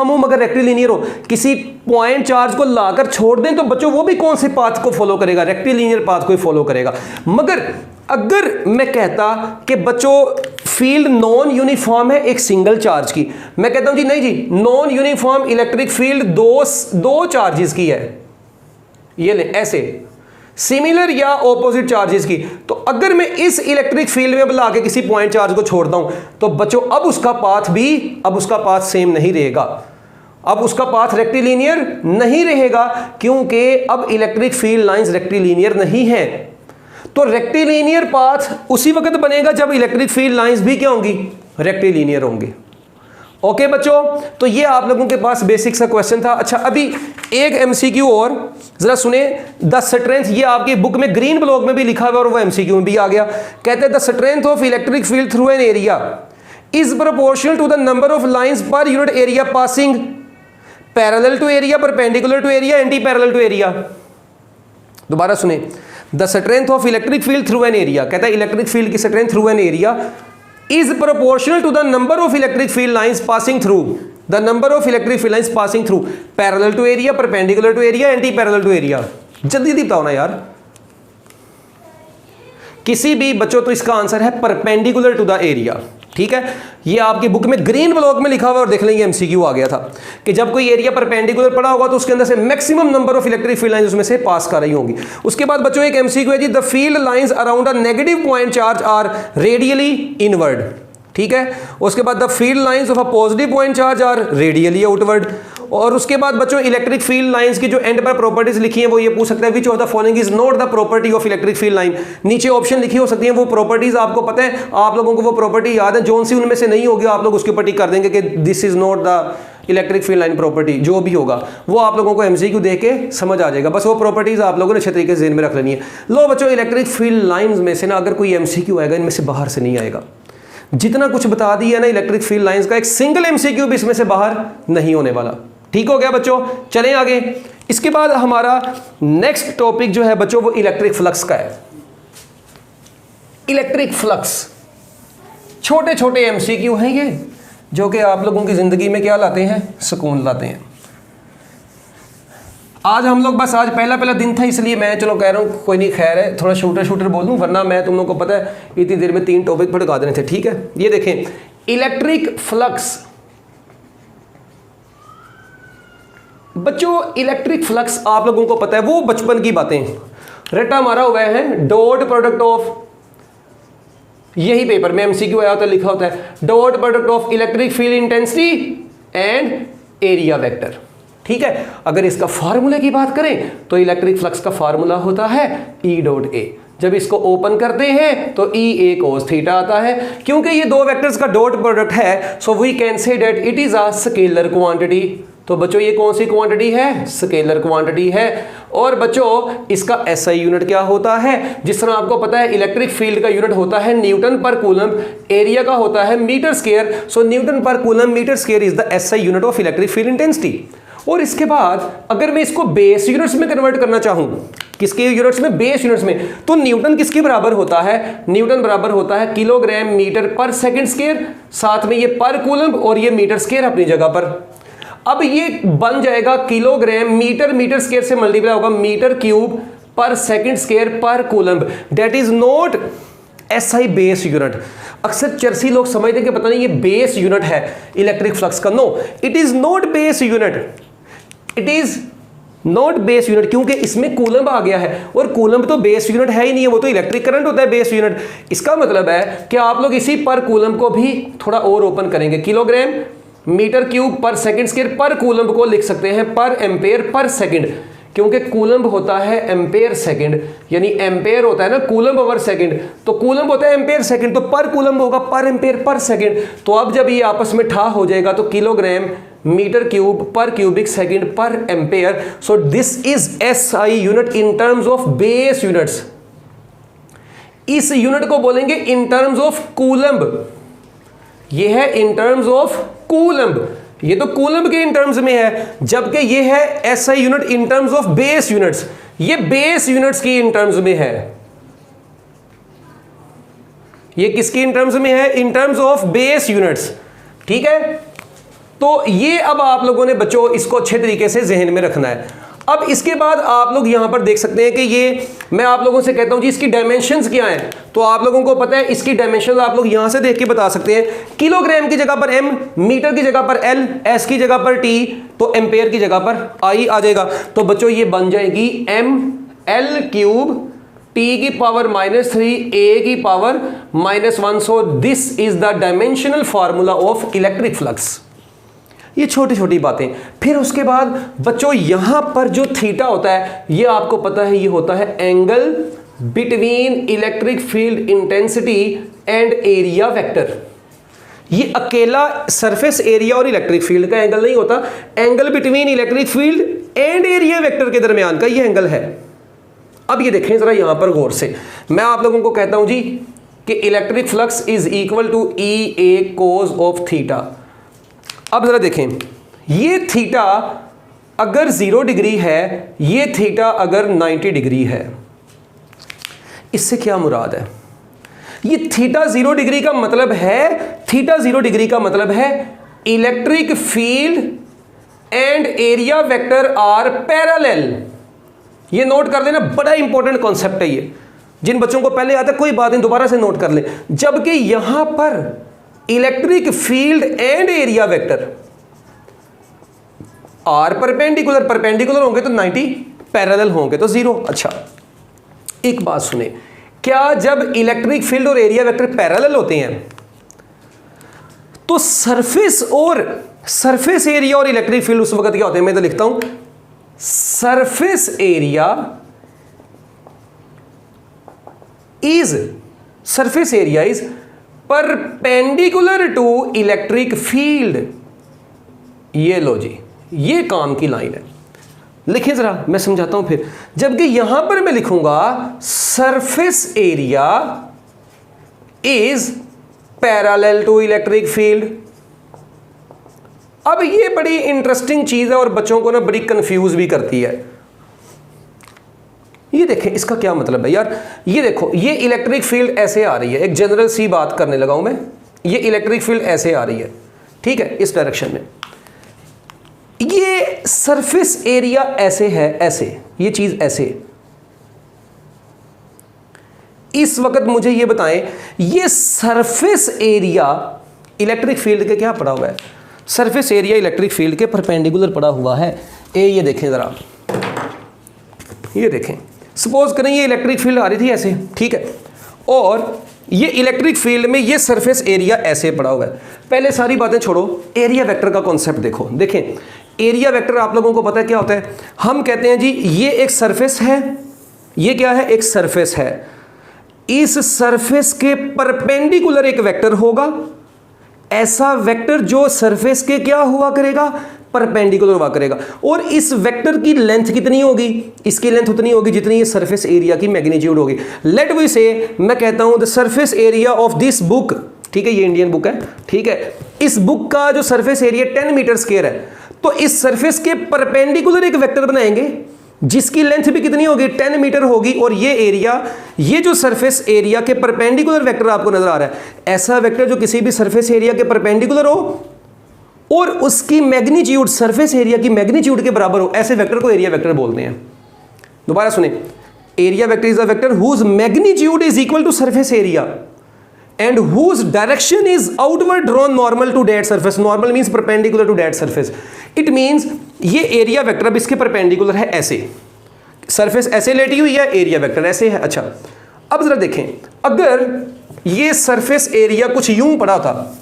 हो मगर रेक्टिलिनियर हो, किसी पॉइंट चार्ज को लाकर छोड़ दें तो बच्चों वो भी कौन से पाथ को फॉलो करेगा? रेक्टिलिनियर पाथ को ही फॉलो करेगा। मगर अगर मैं कहता कि बच्चों फील्ड नॉन यूनिफॉर्म है एक सिंगल चार्ज की, मैं कहता हूं जी नहीं जी, नॉन यूनिफॉर्म इलेक्ट्रिक फील्ड दो चार्जेस की है, ये ले ऐसे सिमिलर या ऑपोजिट चार्जेस की। तो अगर मैं इस इलेक्ट्रिक फील्ड में बुला के किसी पॉइंट चार्ज को छोड़ता हूं तो बच्चों अब उसका पाथ सेम नहीं रहेगा, अब उसका पाथ रेक्टिलिनियर नहीं रहेगा, क्योंकि अब इलेक्ट्रिक फील्ड लाइंस रेक्टिलिनियर नहीं है। तो रेक्टिलिनियर पाथ उसी वक्त बनेगा जब इलेक्ट्रिक फील्ड लाइंस भी क्या होंगी? रेक्टिलिनियर होंगी। ओके बच्चों, तो ये आप लोगों के पास बेसिक सा क्वेश्चन था। अच्छा, अभी एक एमसीक्यू और जरा सुने। द स्ट्रेंथ, ये आपकी बुक में ग्रीन ब्लॉक में भी लिखा हुआ और वो एमसीक्यू में भी आ गया। कहते हैं the strength of electric field through an area is proportional to the number of lines per unit area passing parallel to area, perpendicular to area, anti parallel to area. दोबारा सुने, the strength of electric field through an area, कहता है electric field की strength through an area is proportional to the number of electric field lines passing through, the number of electric field lines passing through parallel to area, perpendicular to area, anti parallel to area। जल्दी बताओ ना यार, किसी भी बच्चों, तो इसका answer है परपेंडिकुलर टू द एरिया। ठीक है, ये आपकी बुक में ग्रीन ब्लॉक में लिखा हुआ और देख लेंगे एमसीक्यू आ गया था कि जब कोई एरिया परपेंडिकुलर पड़ा होगा तो उसके अंदर से maximum number of electric field lines उसमें से पास कर रही होंगी। उसके बाद बच्चों एक एमसीक्यू है जी, the field lines around a negative point charge are radially inward. ठीक है, उसके बाद the field lines of a positive point charge are radially outward. और उसके बाद बच्चों इलेक्ट्रिक फील्ड लाइंस की जो एंड पर प्रॉपर्टीज लिखी हैं वो ये पूछ सकता है, which of the following is not the property of electric field line. नीचे ऑप्शन लिखी हो सकती है, वो प्रॉपर्टीज आपको पता है, आप लोगों को वो प्रॉपर्टी याद है, जोन सी उनमें से नहीं होगी आप लोग उसके ऊपर टिक कर देंगे कि this is not the electric field line property. जो भी होगा वो आप लोगों को एमसीक्यू देख के समझ आ जाएगा, बस वो प्रॉपर्टीज आप लोगों ने अच्छे तरीके से ज़हन में रख लेनी है। लो बच्चों, इलेक्ट्रिक फील्ड लाइंस में से ना अगर कोई एमसीक्यू आएगा इनमें से बाहर से नहीं आएगा। जितना कुछ बता दिया ना इलेक्ट्रिक फील्ड लाइंस का, एक सिंगल एमसीक्यू भी इसमें से बाहर नहीं होने वाला। ठीक हो गया बच्चों, चलें आगे। इसके बाद हमारा नेक्स्ट टॉपिक जो है बच्चों वो इलेक्ट्रिक फ्लक्स का है। इलेक्ट्रिक फ्लक्स छोटे छोटे एमसीक्यू हैं ये, जो कि आप लोगों की जिंदगी में क्या लाते हैं? सुकून लाते हैं। आज हम लोग बस आज पहला दिन था इसलिए मैं चलो कह रहा हूँ कोई नहीं, खैर है थोड़ा शूटर बोल दूँ, वरना मैं तुम लोगों को पता है इतनी देर में 3 टॉपिक भड़का देने थे। ठीक है, ये देखें इलेक्ट्रिक फ्लक्स। बच्चों इलेक्ट्रिक फ्लक्स आप लोगों को पता है वो बचपन की बातें रट्टा मारा हुआ है, डॉट प्रोडक्ट ऑफ, यही पेपर में एमसीक्यू आया होता है, लिखा होता है dot product of electric field intensity and area vector. ठीक है, अगर इसका फार्मूले की बात करें तो इलेक्ट्रिक फ्लक्स का फार्मूला होता है E डॉट ए। जब इसको ओपन करते हैं तो E A cos थीटा आता है। क्योंकि ये दो वेक्टर्स का डॉट प्रोडक्ट है, so we can say that it is a scalar quantity. तो बच्चों ये कौन सी क्वांटिटी है? स्केलर क्वांटिटी है। और बच्चों इसका एसआई यूनिट क्या होता है? जिस तरह आपको पता है इलेक्ट्रिक फील्ड का यूनिट होता है न्यूटन पर कूलम, एरिया का होता है metre square. So newton per coulomb metre square is the SI unit of electric field intensity. और इसके बाद अगर मैं इसको बेस यूनिट्स में कन्वर्ट करना चाहूं, किसके यूनिट्स में? बेस यूनिट्स में, तो न्यूटन किसके बराबर होता है? न्यूटन बराबर होता है किलोग्राम मीटर पर सेकंड स्क्वायर, साथ में ये पर कूलम और ये मीटर स्क्वायर अपनी जगह पर। अब ये बन जाएगा किलोग्राम मीटर स्क्वायर से मल्टीप्लाई होगा metre cube per second square per coulomb. That is not SI base unit. अक्सर चर्सी लोग समझते हैं कि पता नहीं ये बेस यूनिट है इलेक्ट्रिक फ्लक्स का। No, it is not base unit, it is not base unit, क्योंकि इसमें कूलम आ गया है और कूलम तो बेस यूनिट है ही नहीं है, वो तो इलेक्ट्रिक करंट होता है बेस यूनिट। इसका मतलब है कि आप लोग इसी पर कूलम को भी थोड़ा और ओपन करेंगे, kilogram metre cube per second square per coulomb को लिख सकते हैं पर एम्पेयर पर सेकंड, क्योंकि कूलम होता है एम्पेयर सेकंड, यानी एम्पेयर होता है ना कूलम ओवर सेकंड, तो कूलम होता है एम्पेयर सेकंड, तो पर कूलम होगा पर एम्पेयर पर सेकंड। तो अब जब ये आपस में ठा हो जाएगा तो किलोग्राम मीटर क्यूब पर cubic second per ampere. So this is SI unit in terms of base units. इस यूनिट को बोलेंगे इन टर्म्स ऑफ कूलम, ये है इन टर्म्स ऑफ कूलम्ब, ये तो कूलम्ब के इन टर्म्स में है, जबकि ये है SI unit in terms of base units, ये बेस यूनिट्स की इन टर्म्स में है। ये किसकी इन टर्म्स में है? In terms of base units. ठीक है, तो ये अब आप लोगों ने बच्चों इसको अच्छे तरीके से जहन में रखना है। अब इसके बाद आप लोग यहां पर देख सकते हैं कि ये मैं आप लोगों से कहता हूं जी इसकी डायमेंशंस क्या हैं, तो आप लोगों को पता है इसकी डायमेंशंस आप लोग यहां से देख के बता सकते हैं। किलोग्राम की जगह पर एम, मीटर की जगह पर एल, एस की जगह पर टी, तो एम्पेयर की जगह पर आई आ जाएगा। तो बच्चों ये बन जाएगी एम एल क्यूब टी की पावर -3 ए की power -1। So this is the dimensional formula of electric flux. ये छोटी छोटी बातें। फिर उसके बाद बच्चों यहां पर जो थीटा होता है ये आपको पता है, ये होता है angle between electric field intensity and area vector. ये अकेला सरफेस एरिया और इलेक्ट्रिक फील्ड का एंगल नहीं होता, angle between electric field and area vector के दरमियान का ये एंगल है। अब ये देखें जरा यहां पर गौर से, मैं आप लोगों को कहता हूं जी कि electric flux is equal to E A cos of theta. अब जरा देखें, ये थीटा अगर 0 डिग्री है, ये थीटा अगर 90 डिग्री है, इससे क्या मुराद है? ये थीटा 0 डिग्री का मतलब है, थीटा 0 डिग्री का मतलब है electric field and area vector are parallel. ये नोट कर लेना, बड़ा इंपॉर्टेंट कॉन्सेप्ट है ये। जिन बच्चों को पहले आता है कोई बात नहीं, दोबारा से नोट कर ले। जबकि यहां पर electric field and area vector are perpendicular, perpendicular होंगे तो 90, पैरेलल होंगे तो 0। अच्छा एक बात सुने, क्या जब इलेक्ट्रिक फील्ड और एरिया वेक्टर पैरेलल होते हैं तो सरफेस एरिया और इलेक्ट्रिक फील्ड उस वक्त क्या होते हैं? मैं तो लिखता हूं surface area is perpendicular to electric field. ये लो जी, ये काम की लाइन है। लिखिए जरा, मैं समझाता हूं फिर। जबकि यहां पर मैं लिखूंगा surface area is parallel to electric field. अब ये बड़ी इंटरेस्टिंग चीज है और बच्चों को ना बड़ी कंफ्यूज भी करती है। ये देखें इसका क्या मतलब है यार। ये देखो, ये इलेक्ट्रिक फील्ड ऐसे आ रही है, एक जनरल सी बात करने लगा हूं मैं। ये इलेक्ट्रिक फील्ड ऐसे आ रही है, ठीक है, इस डायरेक्शन में। ये सरफेस एरिया ऐसे है, ऐसे, ये चीज ऐसे। इस वक्त मुझे ये बताएं, ये सरफेस एरिया इलेक्ट्रिक फील्ड के क्या पड़ा हुआ है? सरफेस एरिया इलेक्ट्रिक फील्ड के परपेंडिकुलर पड़ा हुआ है। ये देखें जरा, ये देखें, सपोज करें ये इलेक्ट्रिक फील्ड आ रही थी ऐसे, ठीक है, और ये इलेक्ट्रिक फील्ड में ये सरफेस एरिया ऐसे पड़ा हुआ है। पहले सारी बातें छोड़ो, एरिया वेक्टर का कॉन्सेप्ट देखो। देखें एरिया वेक्टर आप लोगों को पता है क्या होता है? हम कहते हैं जी ये एक सरफेस है, ये क्या है? एक सरफेस है। इस सरफेस के परपेंडिकुलर एक वेक्टर होगा, ऐसा वेक्टर जो सरफेस के क्या हुआ करेगा? परपेंडिकुलर हुआ करेगा। और इस वेक्टर की लेंथ कितनी होगी? इसकी लेंथ उतनी होगी जितनी ये सरफेस एरिया की मैग्नीट्यूड होगी। लेट वी से, मैं कहता हूं the surface area of this book, ठीक है, ये इंडियन बुक है, ठीक है, इस बुक का जो सरफेस एरिया 10 मीटर स्क्वायर है, तो इस सरफेस के परपेंडिकुलर एक वेक्टर बनाएंगे जिसकी लेंथ भी कितनी होगी? 10 मीटर होगी। और ये एरिया, ये जो सरफेस एरिया के परपेंडिकुलर वेक्टर आपको नजर आ रहा है, ऐसा वेक्टर जो किसी भी सरफेस एरिया के परपेंडिकुलर हो और उसकी मैग्नीट्यूड सरफेस एरिया की मैग्नीट्यूड के बराबर हो, ऐसे वेक्टर को एरिया वेक्टर बोलते हैं। दोबारा सुने, area vector is a vector whose magnitude is equal to surface area and whose direction is outward drawn normal to that surface. Normal means perpendicular to that surface. It means ये area vector अब इसके perpendicular है ऐसे, surface ऐसे लेटी हुई है, area vector ऐसे है। अच्छा अब जरा देखें, अगर ये सरफेस एरिया कुछ यूं पड़ा था,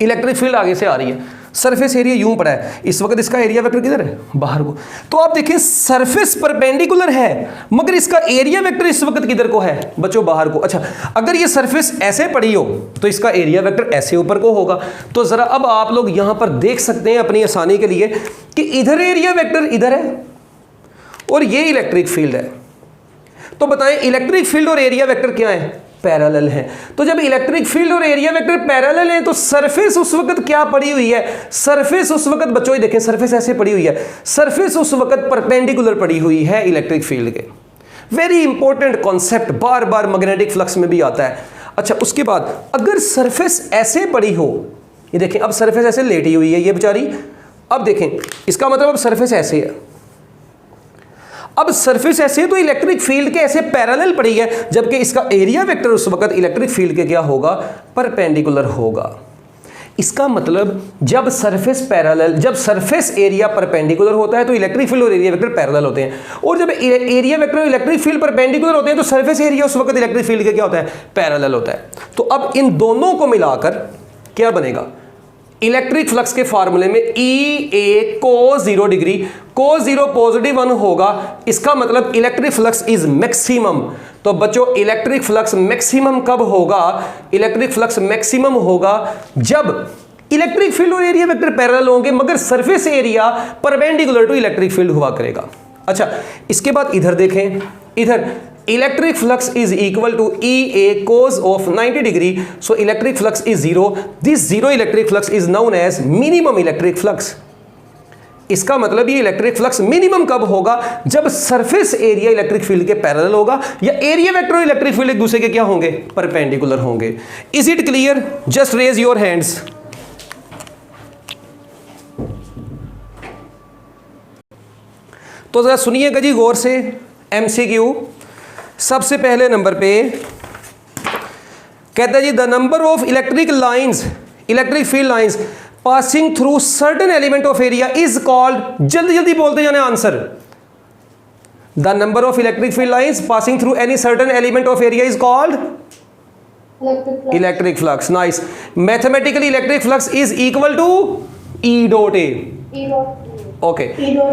इलेक्ट्रिक फील्ड आगे से आ रही है, सरफेस एरिया यूं पड़ा है, इस वक्त इसका एरिया वेक्टर किधर है? बाहर को। तो आप देखें सरफेस परपेंडिकुलर है मगर इसका एरिया वेक्टर इस वक्त किधर को है बच्चों? बाहर को। अच्छा अगर ये सरफेस ऐसे पड़ी हो तो इसका एरिया वेक्टर ऐसे ऊपर को होगा। तो जरा अब आप लोग यहां पर देख सकते हैं अपनी आसानी के लिए कि इधर एरिया वेक्टर इधर है और ये इलेक्ट्रिक फील्ड है। तो बताएं इलेक्ट्रिक फील्ड और एरिया वेक्टर क्या है? पैरेलल हैं। तो जब इलेक्ट्रिक फील्ड और एरिया वेक्टर पैरेलल हैं तो सरफेस उस वक्त क्या पड़ी हुई है, सरफेस उस वक्त बच्चों देखें सरफेस ऐसे पड़ी हुई है, सरफेस उस वक्त परपेंडिकुलर पड़ी हुई है इलेक्ट्रिक फील्ड के। वेरी इंपॉर्टेंट कॉन्सेप्ट, बार बार मैग्नेटिक फ्लक्स में भी आता है। अच्छा, उसके बाद अगर सरफेस ऐसे पड़ी हो, ये देखें अब सरफेस ऐसे लेटी हुई है ये बेचारी, अब देखें इसका मतलब अब सरफेस ऐसे है, अब सरफेस ऐसे है तो इलेक्ट्रिक फील्ड के ऐसे पैरेलल पड़ी है, जबकि इसका एरिया वेक्टर उस वक्त इलेक्ट्रिक फील्ड के क्या होगा, परपेंडिकुलर होगा। इसका मतलब जब सरफेस पैरेलल, जब सरफेस एरिया परपेंडिकुलर होता है तो इलेक्ट्रिक फील्ड और एरिया वेक्टर पैरेलल होते हैं, और जब एरिया वेक्टर और इलेक्ट्रिक फील्ड परपेंडिकुलर होते हैं तो सरफेस एरिया उस वक्त इलेक्ट्रिक फील्ड के क्या होता है, पैरेलल होता है। तो अब इन दोनों को मिलाकर क्या बनेगा, इलेक्ट्रिक फ्लक्स के फार्मूले में ई A cos 0 degree, cos 0 positive 1 होगा, इसका मतलब इलेक्ट्रिक फ्लक्स इज मैक्सिमम। तो बच्चों इलेक्ट्रिक फ्लक्स मैक्सिमम कब होगा, इलेक्ट्रिक फ्लक्स मैक्सिमम होगा जब इलेक्ट्रिक फील्ड और एरिया वेक्टर पैरेलल होंगे मगर surface area perpendicular to electric field हुआ करेगा। अच्छा, इसके बाद इधर देखें, इधर electric flux is equal to E A cos of 90 degree, so electric flux is zero, this zero electric flux is known as minimum electric flux. इसका मतलब ये इलेक्ट्रिक फ्लक्स मिनिमम कब होगा, जब सरफेस एरिया इलेक्ट्रिक फील्ड के parallel होगा या area vector और इलेक्ट्रिक फील्ड एक दूसरे के क्या होंगे, परपेंडिकुलर होंगे। Is it clear? Just raise your hands. तो जरा सुनिएगा जी गौर से, एमसीक्यू सबसे पहले नंबर पे कहता है जी the number of electric lines, electric field lines passing through certain element of area is called, जल्दी जल्दी बोलते जाने answer, the number of electric field lines passing through any certain element of area is called electric flux. Nice. Mathematically electric flux is equal to E dot A. Okay,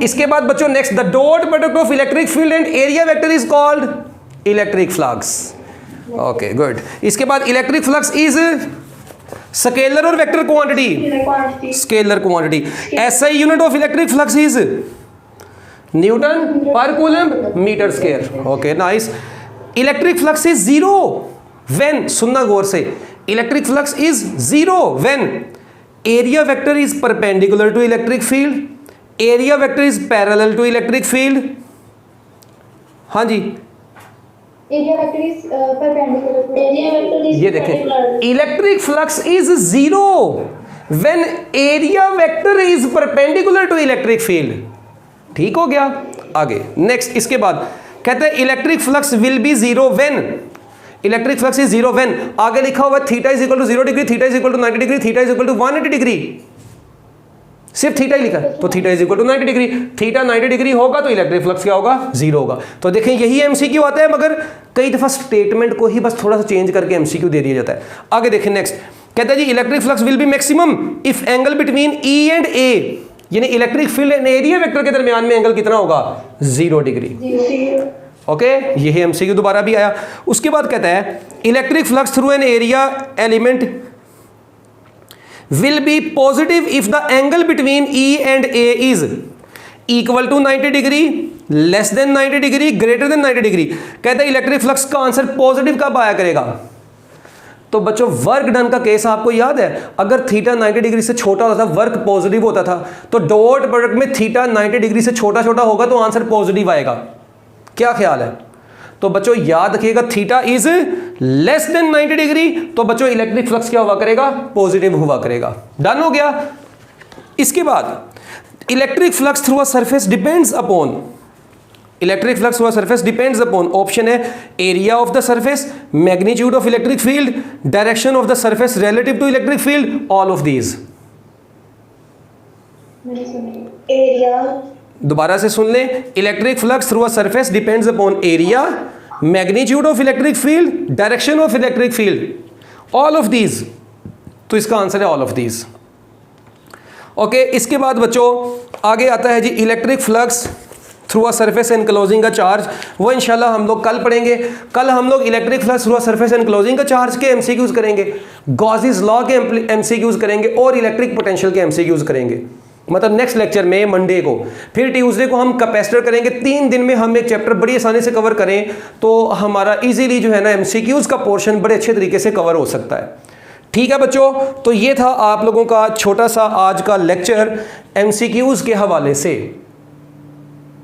इसके बाद बच्चों next, the dot product of electric field and area vector is called electric flux. Okay good. इसके बाद electric flux is scalar और vector quantity, scalar quantity. SI unit of electric flux is newton per coulomb metre square. Okay nice. Electric flux is zero when, सुनना गौर से, electric flux is zero when area vector is perpendicular to electric field, area vector is parallel to electric field. हाँ जी, area vector is perpendicular, area vector is, ये देखें electric flux is zero when area vector is perpendicular to electric field. ठीक हो गया। आगे next, इसके बाद कहते हैं electric flux will be zero when, electric flux is zero when, आगे लिखा हुआ theta is equal to 0 degree, theta is equal to 90 degree, theta is equal to 180 degree, सिर्फ थीटा ही लिखा है तो theta is equal to 90 degree, theta 90 degree होगा तो इलेक्ट्रिक फ्लक्स क्या होगा, जीरो होगा। तो देखें यही एमसीक्यू आता है, मगर कई दफा स्टेटमेंट को ही बस थोड़ा सा चेंज करके एमसीक्यू दे दिया जाता है। आगे देखें नेक्स्ट, कहता है जी electric flux will be maximum if angle between E and A, यानी electric field and area vector के दरमियान में एंगल कितना होगा, 0 डिग्री। ओके, यही एमसीक्यू दोबारा भी आया। उसके बाद कहता है electric flux through an area element will be positive if the angle between E and A is equal to 90 degree, less than 90 degree, greater than 90 degree. कहता है इलेक्ट्रिक फ्लक्स का आंसर पॉजिटिव कब आया करेगा। तो बच्चों वर्क डन का case आपको याद है, अगर थीटा 90 डिग्री से छोटा होता था वर्क पॉजिटिव होता था, तो डॉट प्रोडक्ट में थीटा 90 डिग्री से छोटा छोटा होगा तो आंसर पॉजिटिव आएगा। क्या ख्याल है? तो बच्चों याद रखिएगा theta is less than 90 degree, तो बच्चों इलेक्ट्रिक फ्लक्स क्या हुआ करेगा, पॉजिटिव हुआ करेगा। डन हो गया। इसके बाद electric flux through a surface depends upon, electric flux through a surface depends upon, option है area of the surface, magnitude of electric field, direction of the surface relative to electric field, all of these. Area, दोबारा से सुन लें, electric flux through a surface depends upon area, magnitude of electric field, direction of electric field, all of these. तो इसका answer है all of these. Okay, इसके बाद बच्चों आगे आता है जी electric flux through a surface enclosing a charge, वो इंशाल्लाह हम लोग कल पढ़ेंगे। कल हम लोग electric flux through a surface enclosing a charge के एमसीक्यूज करेंगे, गॉसेस लॉ के एमसीक्यूज करेंगे और इलेक्ट्रिक पोटेंशियल के एमसीक्यूज करेंगे। मतलब नेक्स्ट लेक्चर में मंडे को, फिर ट्यूसडे को हम कैपेसिटर करेंगे। 3 दिन में हम एक चैप्टर बड़ी आसानी से कवर करें तो हमारा इजीली जो है ना एमसीक्यूज का पोर्शन बड़े अच्छे तरीके से कवर हो सकता है। ठीक है बच्चों, तो ये था आप लोगों का छोटा सा आज का लेक्चर एमसीक्यूज के हवाले से।